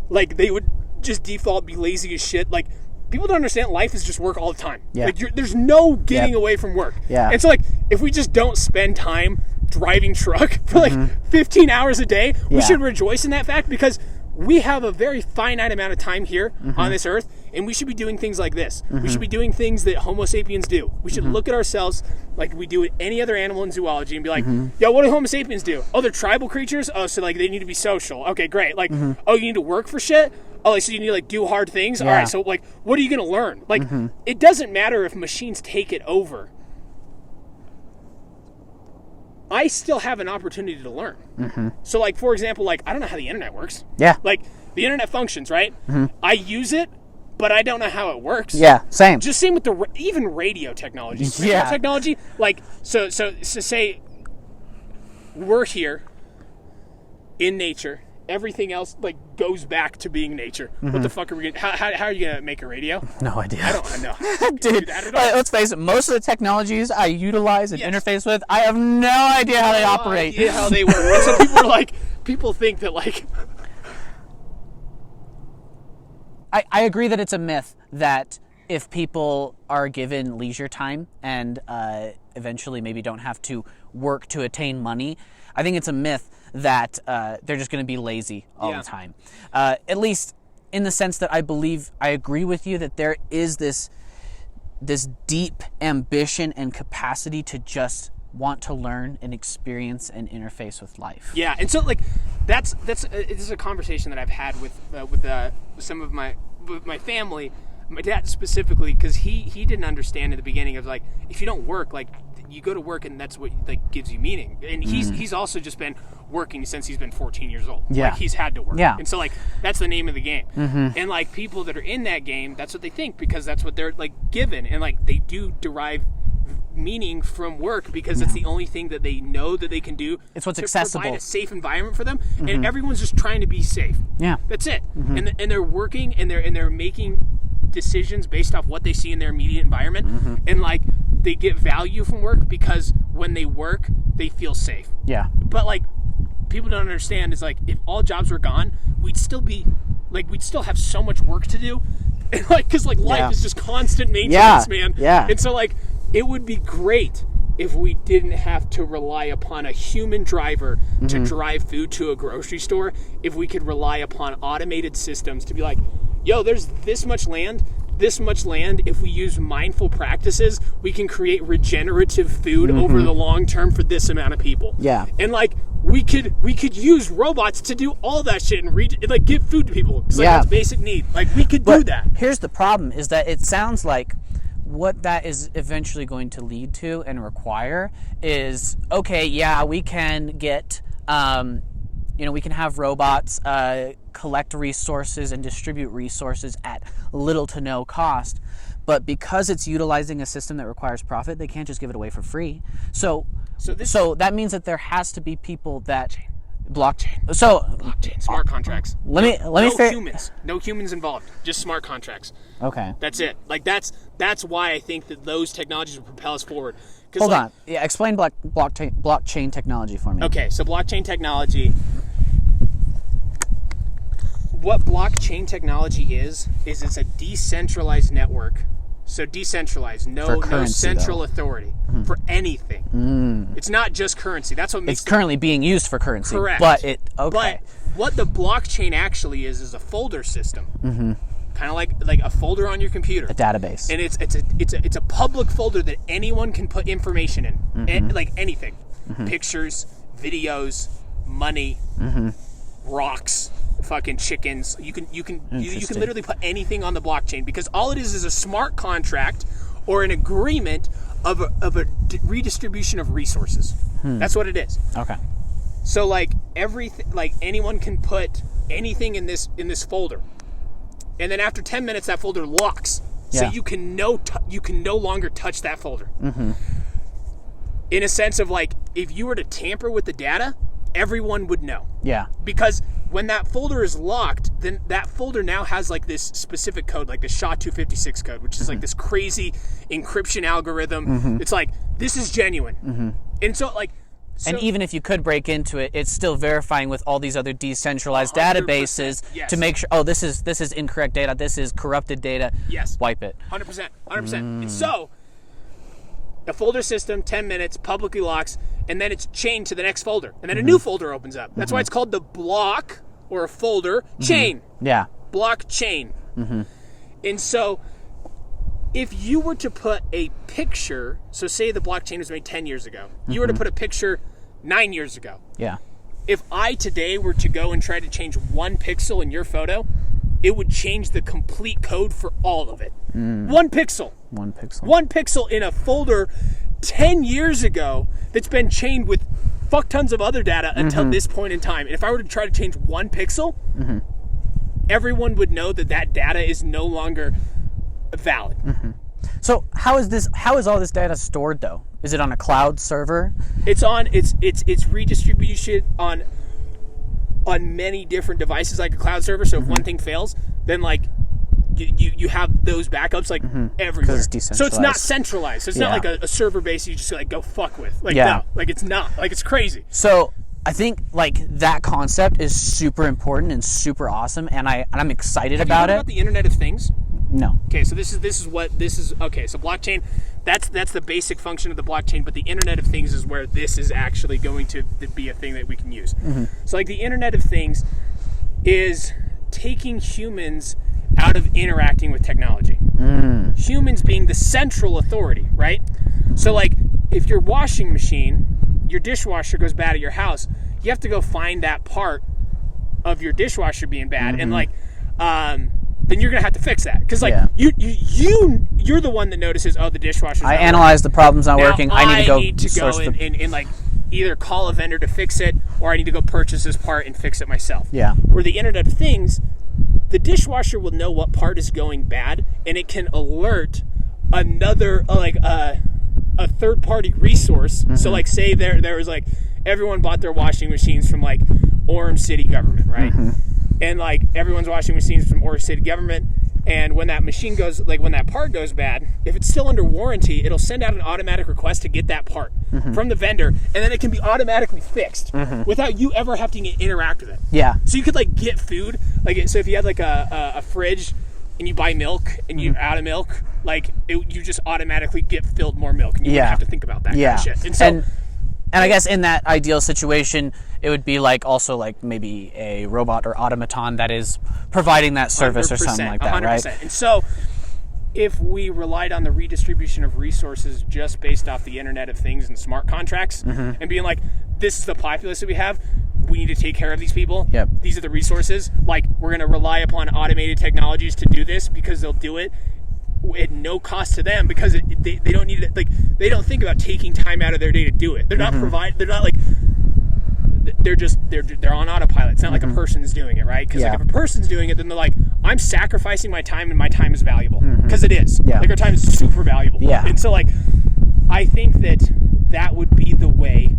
like, they would just default be lazy as shit. Like, people don't understand life is just work all the time. Yeah. Like, there's no getting away from work. Yeah. And so, like, if we just don't spend time driving truck for, like, 15 hours a day, we should rejoice in that fact, because we have a very finite amount of time here on this earth, and we should be doing things like this. We should be doing things that Homo sapiens do. We should look at ourselves like we do with any other animal in zoology and be like, yo, what do Homo sapiens do? Oh, they're tribal creatures? Oh, so, like, they need to be social. Okay, great. Like, oh, you need to work for shit? Oh, like, so you need to, like, do hard things? Yeah. All right, so, like, what are you going to learn? Like, it doesn't matter if machines take it over. I still have an opportunity to learn. So, like, for example, like, I don't know how the internet works. Yeah. Like, the internet functions, right? I use it, but I don't know how it works. Yeah, same. Just same with even radio technology. Radio technology, like, so say we're here in nature. Everything else, like, goes back to being nature. What the fuck are we gonna? How are you gonna make a radio? No idea. I don't know, Dude. I don't know. Let's face it. Most of the technologies I utilize and interface with, I have no idea how they operate. Yeah, how they work. And so people are like, people think that, like, I agree that it's a myth that if people are given leisure time and eventually maybe don't have to work to attain money, I think it's a myth that they're just going to be lazy all the time. At least in the sense that I agree with you that there is this deep ambition and capacity to just want to learn and experience and interface with life. Yeah, and so, like, this is a conversation that I've had with some of my family, my dad specifically, because he didn't understand in the beginning of, like, if you don't work, like, you go to work and that's what, like, gives you meaning. And he's also just been working since he's been 14 years old. Yeah. Like, he's had to work. Yeah. And so, like, that's the name of the game. And, like, people that are in that game, that's what they think, because that's what they're, like, given. And, like, they do derive meaning from work because it's the only thing that they know that they can do. It's what's to accessible. provide a safe environment for them. And everyone's just trying to be safe. Yeah. That's it. And they're working and they're making decisions based off what they see in their immediate environment. And, like, they get value from work because when they work, they feel safe. Yeah. But, like, people don't understand is, like, if all jobs were gone, we'd still have so much work to do. And, like, because, like, life is just constant maintenance, man. Yeah. And so, like, it would be great if we didn't have to rely upon a human driver to drive food to a grocery store. If we could rely upon automated systems to be like, yo, there's this much land. If we use mindful practices, we can create regenerative food over the long term for this amount of people. Yeah. And, like, we could use robots to do all that shit and like, give food to people. Because, like, that's basic need. Like, we could do that. Here's the problem is that it sounds like what that is eventually going to lead to and require is, okay, yeah, we can get, we can have robots collect resources and distribute resources at little to no cost. But because it's utilizing a system that requires profit, they can't just give it away for free. So that means that there has to be people that blockchain. So blockchain, smart contracts. No humans involved. Just smart contracts. Okay. That's it. Like that's why I think that those technologies will propel us forward. Hold on. Yeah, explain blockchain technology for me. Okay, so blockchain technology. What blockchain technology is it's a decentralized network. So decentralized, no central authority for anything. It's not just currency. That's what makes it's currently being used for currency. Correct. But what the blockchain actually is a folder system. Kind of like a folder on your computer. A database. And it's a public folder that anyone can put information in. Like anything. Pictures, videos, money, rocks, fucking chickens. You can literally put anything on the blockchain, because all it is a smart contract or an agreement of a redistribution of resources. That's what it is. Okay. So like everything, like anyone can put anything in this folder, and then after 10 minutes that folder locks. So you can no longer touch that folder. In a sense of like, if you were to tamper with the data, everyone would know. Yeah. Because when that folder is locked, then that folder now has like this specific code, like the SHA-256 code, which is like this crazy encryption algorithm. It's like, this is genuine. And so like, and even if you could break into it, it's still verifying with all these other decentralized databases to make sure, oh, this is incorrect data, this is corrupted data. Yes. Wipe it. 100%. And so, a folder system, 10 minutes, publicly locks, and then it's chained to the next folder. And then a new folder opens up. That's why it's called the block or a folder chain. Yeah. Blockchain. And so, if you were to put a picture, so say the blockchain was made 10 years ago, you were to put a picture 9 years ago. Yeah. If I today were to go and try to change one pixel in your photo, it would change the complete code for all of it. One pixel. One pixel in a folder 10 years ago that's been chained with fuck tons of other data until this point in time. And if I were to try to change one pixel, everyone would know that data is no longer valid. So how is all this data stored though? Is it on a cloud server? It's redistributed on many different devices, like a cloud server. So if one thing fails, then like you have those backups like everywhere. It's decentralized. So it's not centralized. So it's not like a server base you just like go fuck with. Like no, like it's not. Like it's crazy. So I think like that concept is super important and super awesome, and I'm excited about it. Have you heard about the Internet of Things? No. Okay, so this is okay. So blockchain, that's the basic function of the blockchain, but the Internet of Things is where this is actually going to be a thing that we can use. So like the Internet of Things is taking humans out of interacting with technology. Humans being the central authority, right? So like if your washing machine, your dishwasher goes bad at your house, you have to go find that part of your dishwasher being bad, and like then you're gonna have to fix that, because like you're the one that notices, oh, the dishwasher's I not analyze working. The problem's not working. I need to go and like either call a vendor to fix it, or I need to go purchase this part and fix it myself. Yeah. Where the Internet of Things, the dishwasher will know what part is going bad, and it can alert another a third-party resource. So like say there was like everyone bought their washing machines from like Orem City government, right? And like everyone's washing machines from Orem City government, and when that machine goes, like when that part goes bad, if it's still under warranty, it'll send out an automatic request to get that part from the vendor, and then it can be automatically fixed without you ever having to interact with it. Yeah. So you could like get food, like so if you had like a fridge and you buy milk and you're out of milk, like you just automatically get filled more milk, and you wouldn't have to think about that kind of shit. And so and I guess in that ideal situation, it would be like also like maybe a robot or automaton that is providing that service or something like that, 100%. Right? And so if we relied on the redistribution of resources just based off the Internet of Things and smart contracts, and being like, this is the populace that we have, we need to take care of these people. These are the resources. Like, we're going to rely upon automated technologies to do this because they'll do it. at no cost to them, because they don't need it. Like, they don't think about taking time out of their day to do it. They're not they're not like, they're on autopilot. It's not like a person's doing it, right? Because like, if a person's doing it, then they're like, I'm sacrificing my time, and my time is valuable, because it is. Like, our time is super valuable. And so, like, I think that would be the way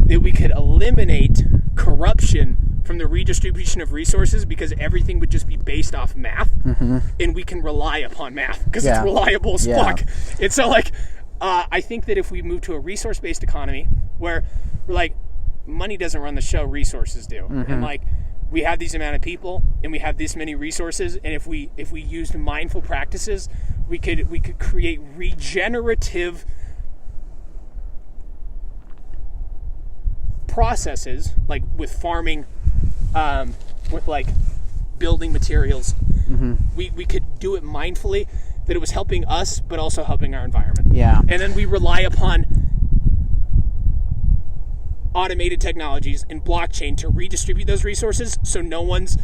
that we could eliminate corruption from the redistribution of resources, because everything would just be based off math, and we can rely upon math because it's reliable as fuck. And so, like, I think that if we move to a resource-based economy where we're like, money doesn't run the show, resources do, and like, we have these amount of people and we have this many resources, and if we used mindful practices, we could create regenerative processes, like with farming, with like building materials. We could do it mindfully, that it was helping us but also helping our environment. And then we rely upon automated technologies and blockchain to redistribute those resources, so no one's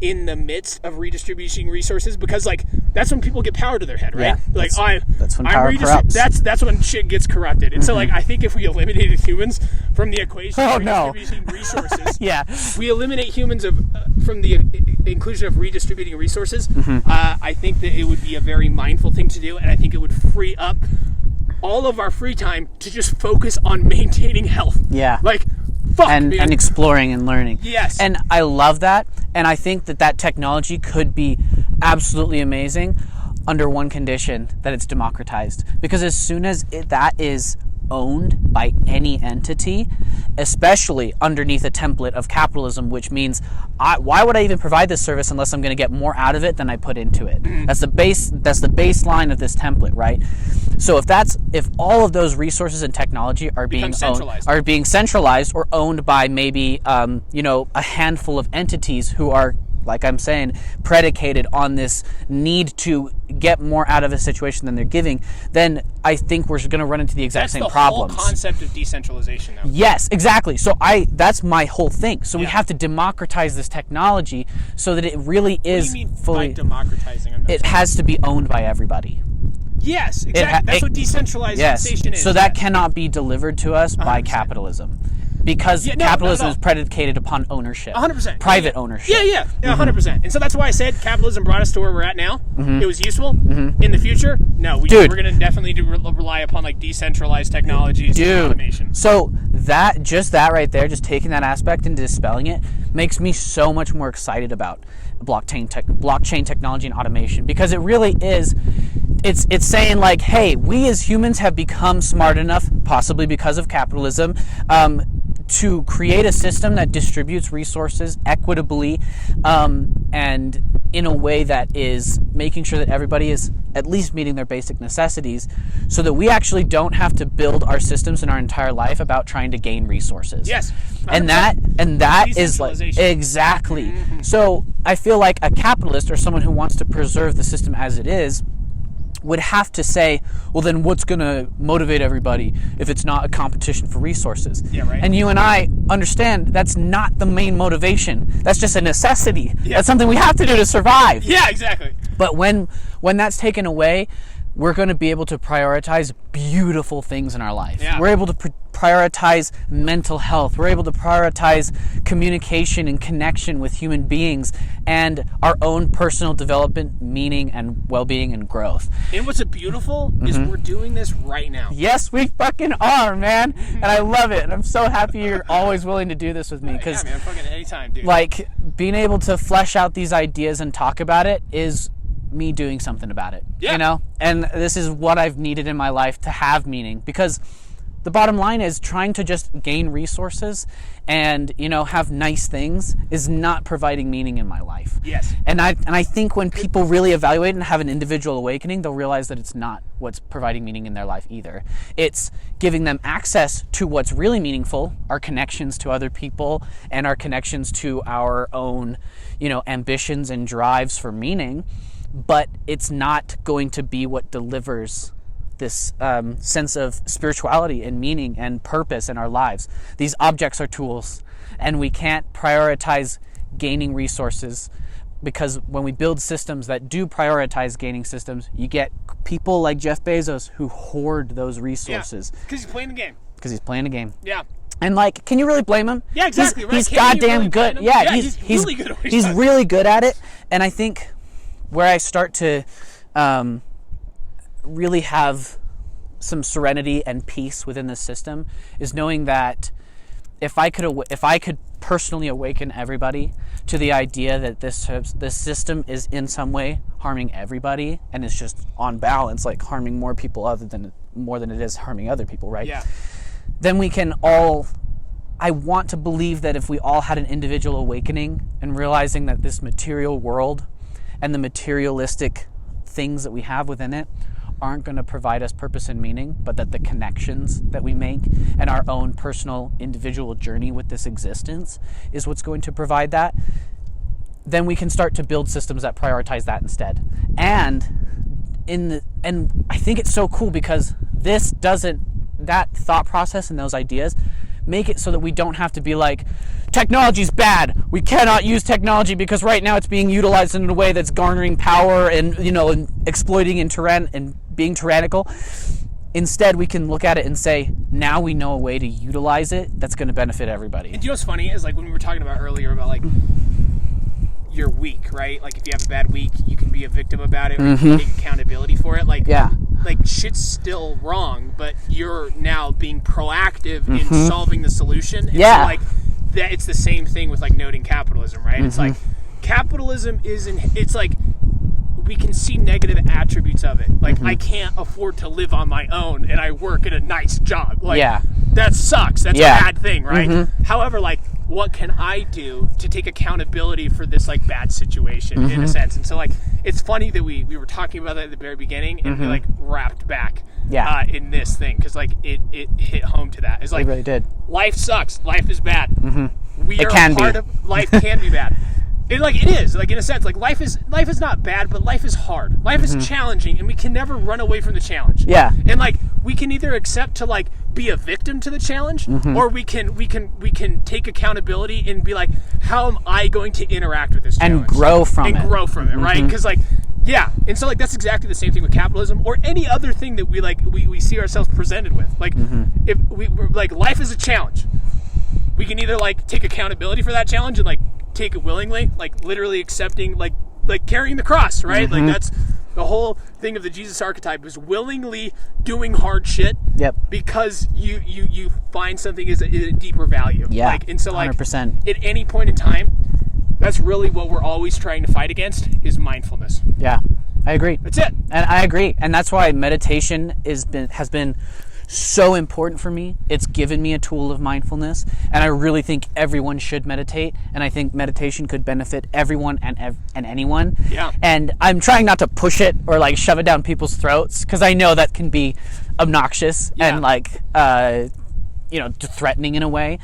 in the midst of redistributing resources, because like, that's when people get power to their head, right? Like, that's when power corrupts. That's when shit gets corrupted. And so, like, I think if we eliminated humans from the equation of redistributing resources, we eliminate humans from the inclusion of redistributing resources, I think that it would be a very mindful thing to do, and I think it would free up all of our free time to just focus on maintaining health. Like, fuck, and exploring and learning. And I love that, and I think that technology could be absolutely amazing under one condition, that it's democratized. Because as soon as that is owned by any entity, especially underneath a template of capitalism, which means why would I even provide this service unless I'm going to get more out of it than I put into it? That's the baseline of this template, right? So if all of those resources and technology are being centralized or owned by maybe a handful of entities who are, like I'm saying, predicated on this need to get more out of a situation than they're giving, then I think we're going to run into the exact same problems. That's the whole concept of decentralization, though. Yes, exactly. So that's my whole thing. So we have to democratize this technology so that it really is what do you mean fully by democratizing. It has to be owned by everybody. Yes, exactly. That's what decentralization is. So that cannot be delivered to us by capitalism. Because capitalism is predicated upon ownership. 100%. Private ownership. 100%. And so that's why I said capitalism brought us to where we're at now. It was useful. In the future, no. We're going to definitely rely upon like decentralized technologies and automation. So that right there, just taking that aspect and dispelling it, makes me so much more excited about blockchain technology and automation, because it really is. It's saying like, hey, we as humans have become smart enough, possibly because of capitalism, to create a system that distributes resources equitably, and in a way that is making sure that everybody is at least meeting their basic necessities, so that we actually don't have to build our systems in our entire life about trying to gain resources. Yes. 100%. And that is like, exactly. So I feel like a capitalist, or someone who wants to preserve the system as it is, would have to say, well, then what's going to motivate everybody if it's not a competition for resources? And you and I understand that's not the main motivation. That's just a necessity. That's something we have to do to survive. Exactly. But when that's taken away, we're going to be able to prioritize beautiful things in our life. We're able to prioritize mental health. We're able to prioritize communication and connection with human beings, and our own personal development, meaning, and well-being and growth. And what's beautiful is we're doing this right now. Yes, we fucking are, man. And I love it. And I'm so happy you're always willing to do this with me. Yeah, man, fucking anytime, dude. Like, being able to flesh out these ideas and talk about it is me doing something about it, you know? And this is what I've needed in my life to have meaning, because the bottom line is trying to just gain resources and, have nice things is not providing meaning in my life. And I think when people really evaluate and have an individual awakening, they'll realize that it's not what's providing meaning in their life either. It's giving them access to what's really meaningful, our connections to other people and our connections to our own, ambitions and drives for meaning. But it's not going to be what delivers this sense of spirituality and meaning and purpose in our lives. These objects are tools, and we can't prioritize gaining resources because when we build systems that do prioritize gaining systems, you get people like Jeff Bezos who hoard those resources. Because he's playing the game. Because he's playing the game. Yeah. And like, can you really blame him? Yeah, exactly. He's goddamn really good. Yeah, he's really good at what he's really good at it. And I think where I start to really have some serenity and peace within the system is knowing that if I could personally awaken everybody to the idea that this system is in some way harming everybody, and it's just on balance like harming more people more than it is harming other people, right? Yeah. Then we can all, I want to believe that if we all had an individual awakening and realizing that this material world and the materialistic things that we have within it aren't going to provide us purpose and meaning, but that the connections that we make and our own personal individual journey with this existence is what's going to provide that, then we can start to build systems that prioritize that instead. And I think it's so cool because that thought process and those ideas make it so that we don't have to be like, technology's bad, we cannot use technology because right now it's being utilized in a way that's garnering power and and exploiting and being tyrannical. Instead, we can look at it and say, now we know a way to utilize it that's going to benefit everybody. And do you know what's funny is like when we were talking about earlier about like you're weak, right? Like if you have a bad week, you can be a victim about it or you can take accountability for it. Like shit's still wrong, but you're now being proactive in solving the solution. And so like that, it's the same thing with like noting capitalism, right? It's like capitalism it's like we can see negative attributes of it. Like I can't afford to live on my own and I work at a nice job. Like that sucks. That's a bad thing, right? However, like what can I do to take accountability for this like bad situation in a sense? And so like it's funny that we were talking about that at the very beginning and we like wrapped back in this thing because like it hit home to that. It's like it really did. Life sucks. Life is bad. It can be. Life can be bad. It is like in a sense like life is not bad, but life is hard. Life is challenging, and we can never run away from the challenge. Yeah, and like we can either accept to like be a victim to the challenge, or we can take accountability and be like, how am I going to interact with this challenge and grow from it, right? Because like and so like that's exactly the same thing with capitalism or any other thing that we see ourselves presented with. Like if we're like life is a challenge, we can either like take accountability for that challenge and like take it willingly, like literally accepting like carrying the cross, right? Like that's the whole thing of the Jesus archetype, is willingly doing hard shit because you find something is a deeper value. Like, and so like 100%. At any point in time, that's really what we're always trying to fight against is mindfulness. I agree. That's it. And I agree. And that's why meditation has been so important for me. It's given me a tool of mindfulness, and I really think everyone should meditate, and I think meditation could benefit everyone and anyone. And I'm trying not to push it or like shove it down people's throats, because I know that can be obnoxious and like threatening in a way.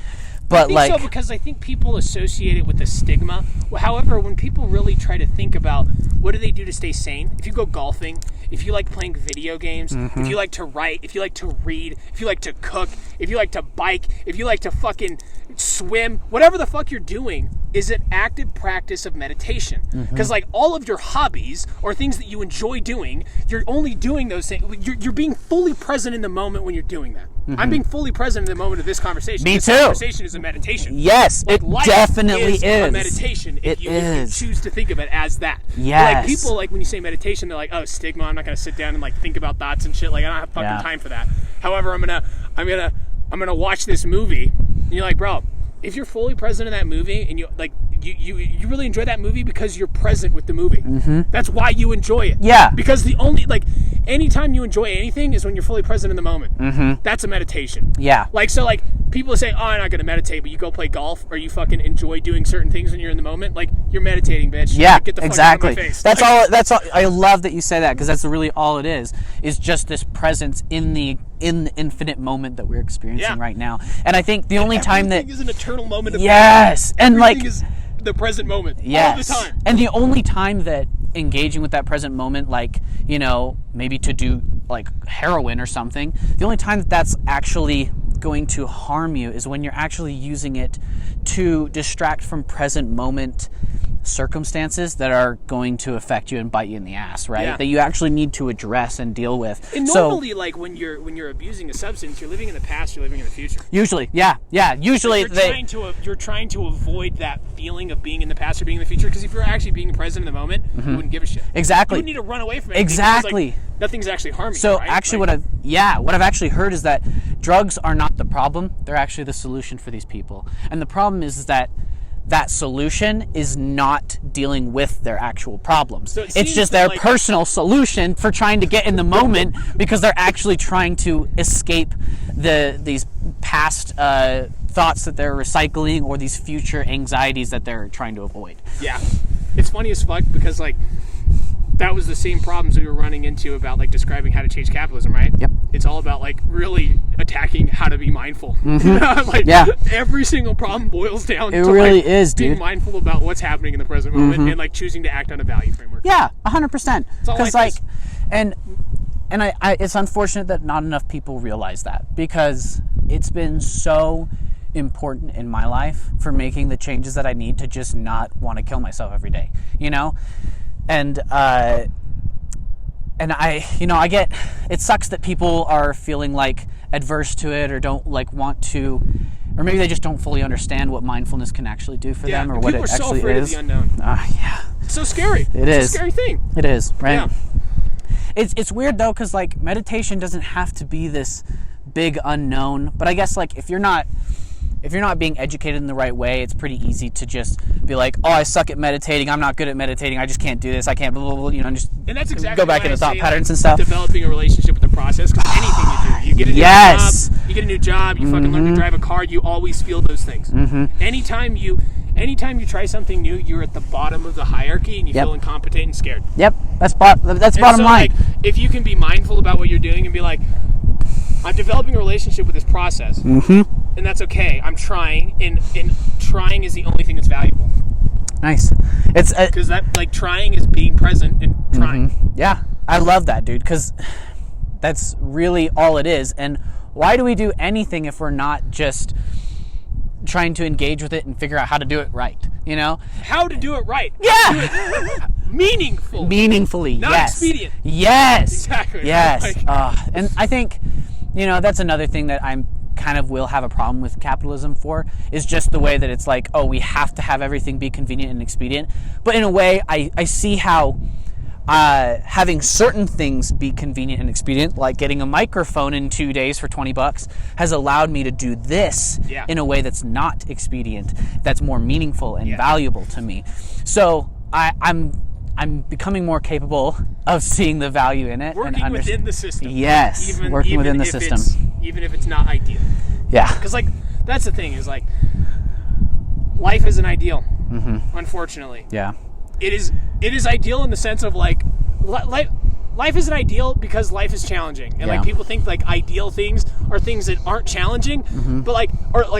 But I think so, because I think people associate it with the stigma. However, when people really try to think about what do they do to stay sane, if you go golfing, if you like playing video games, if you like to write, if you like to read, if you like to cook, if you like to bike, if you like to fucking swim, whatever the fuck you're doing is an active practice of meditation. Because like all of your hobbies or things that you enjoy doing, you're only doing those things. You're being fully present in the moment when you're doing that. I'm being fully present in the moment of this conversation. Me this too. Conversation is a meditation. Yes, like, it definitely is a meditation. If you choose to think of it as that. Like people, like when you say meditation, they're like, oh, stigma. I'm not gonna sit down and like think about thoughts and shit. Like I don't have fucking time for that. However, I'm gonna watch this movie. And you're like, bro, if you're fully present in that movie and you like you really enjoy that movie because you're present with the movie. That's why you enjoy it. Because the only like anytime you enjoy anything is when you're fully present in the moment. That's a meditation. Like so like people say, oh, I'm not gonna meditate, but you go play golf or you fucking enjoy doing certain things when you're in the moment. Like you're meditating, bitch. Like, get the fuck out of my face. That's all. I love that you say that, because that's really all it is just this presence in the infinite moment that we're experiencing right now. And I think the only time that is an eternal moment of and like is the present moment all the time. And the only time that engaging with that present moment, like maybe to do like heroin or something, the only time that's actually going to harm you is when you're actually using it to distract from present moment circumstances that are going to affect you and bite you in the ass, right? Yeah. That you actually need to address and deal with. And normally, like when you're abusing a substance, you're living in the past, you're living in the future. Usually, yeah. Usually, you're trying to avoid that feeling of being in the past or being in the future. Because if you're actually being present in the moment, you wouldn't give a shit. Exactly. You would need to run away from it. Exactly. Because, like, nothing's actually harming you. So right? actually, like, what I've actually heard is that drugs are not the problem; they're actually the solution for these people. And the problem is that solution is not dealing with their actual problems. So it's just their personal solution for trying to get in the moment because they're actually trying to escape these past thoughts that they're recycling or these future anxieties that they're trying to avoid. Yeah. It's funny as fuck because, like, that was the same problems we were running into about, like, describing how to change capitalism, right? Yep. It's all about, like, really attacking how to be mindful. Every single problem boils down to really is, dude. Being mindful about what's happening in the present moment and, like, choosing to act on a value framework. Yeah, 100%. Because, like, and I it's unfortunate that not enough people realize that, because it's been so important in my life for making the changes that I need to just not want to kill myself every day, you know? And I get, it sucks that people are feeling like adverse to it or don't like want to, or maybe they just don't fully understand what mindfulness can actually do for them or what it actually is. People are so afraid of the unknown. Yeah. It's so scary. It's a scary thing. It is, right? Yeah. It's weird though, because like meditation doesn't have to be this big unknown, but I guess like if you're not being educated in the right way, it's pretty easy to just be like, oh, I suck at meditating, I'm not good at meditating, I just can't do this, I can't, blah, blah, blah, and just and that's exactly go back into thought patterns and stuff. Developing a relationship with the process, because anything you do, you get a new job, you get a new job, you fucking learn to drive a car, you always feel those things. Anytime you try something new, you're at the bottom of the hierarchy and you feel incompetent and scared. Yep, that's bottom line. Like, if you can be mindful about what you're doing and be like, I'm developing a relationship with this process, and that's okay. I'm trying, and trying is the only thing that's valuable. Nice. It's because that, like, trying is being present and trying. Yeah, I love that, dude, because that's really all it is. And why do we do anything if we're not just trying to engage with it and figure out how to do it right? You know, how to do it right. Yeah. Meaningfully. Not expedient. Yes. Exactly. Yes. And I think, you know, that's another thing that I'm kind of will have a problem with capitalism for, is just the way that it's like, oh, we have to have everything be convenient and expedient. But in a way, I see how having certain things be convenient and expedient, like getting a microphone in 2 days for $20, has allowed me to do this in a way that's not expedient, that's more meaningful and valuable to me. So I'm becoming more capable of seeing the value in it. Working within the system. Yes, working within the system. Even if it's not ideal. Yeah. Because, like, that's the thing, is, like, life is an ideal, unfortunately. Yeah. It is ideal in the sense of, like, life is an ideal because life is challenging. And, like, people think, like, ideal things are things that aren't challenging, but, like,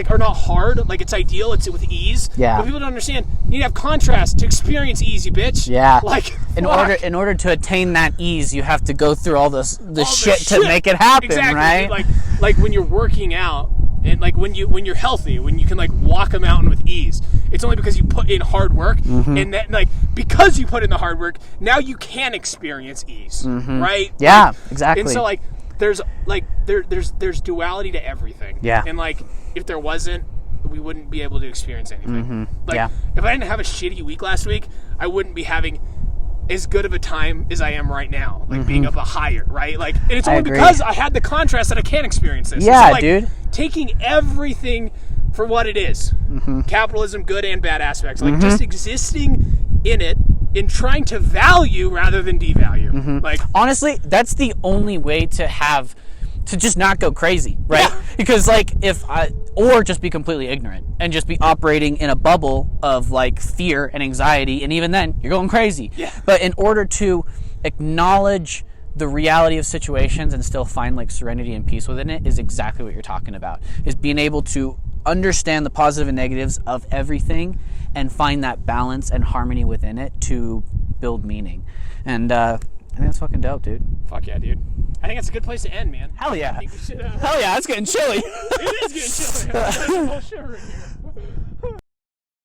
are not hard. Like, it's ideal, it's with ease. Yeah. But people don't understand. You need to have contrast to experience ease, you bitch. Yeah. Like, in order to attain that ease, you have to go through all the shit to make it happen, exactly. right? Like when you're working out, and like when you're healthy, when you can like walk a mountain with ease, it's only because you put in hard work, and that, like, because you put in the hard work, now you can experience ease, right? Yeah, exactly. And so, like, there's duality to everything. Yeah. And, like, if there wasn't, we wouldn't be able to experience anything. Like, if I didn't have a shitty week last week, I wouldn't be having as good of a time as I am right now, like being up a higher, right? Like, and it's only because I had the contrast that I can't experience this. Yeah, so, like, dude. Taking everything for what it is, capitalism, good and bad aspects, like just existing in it and trying to value rather than devalue. Like, honestly, that's the only way to just not go crazy, right? Yeah. Because, like, or just be completely ignorant and just be operating in a bubble of, like, fear and anxiety, and even then, you're going crazy. Yeah. But in order to acknowledge the reality of situations and still find, like, serenity and peace within it, is exactly what you're talking about, is being able to understand the positive and negatives of everything and find that balance and harmony within it to build meaning. And I think that's fucking dope, dude. Fuck yeah, dude. I think that's a good place to end, man. Hell yeah. I think we should, Hell yeah, it's getting chilly. it is getting chilly. That's the whole show right here.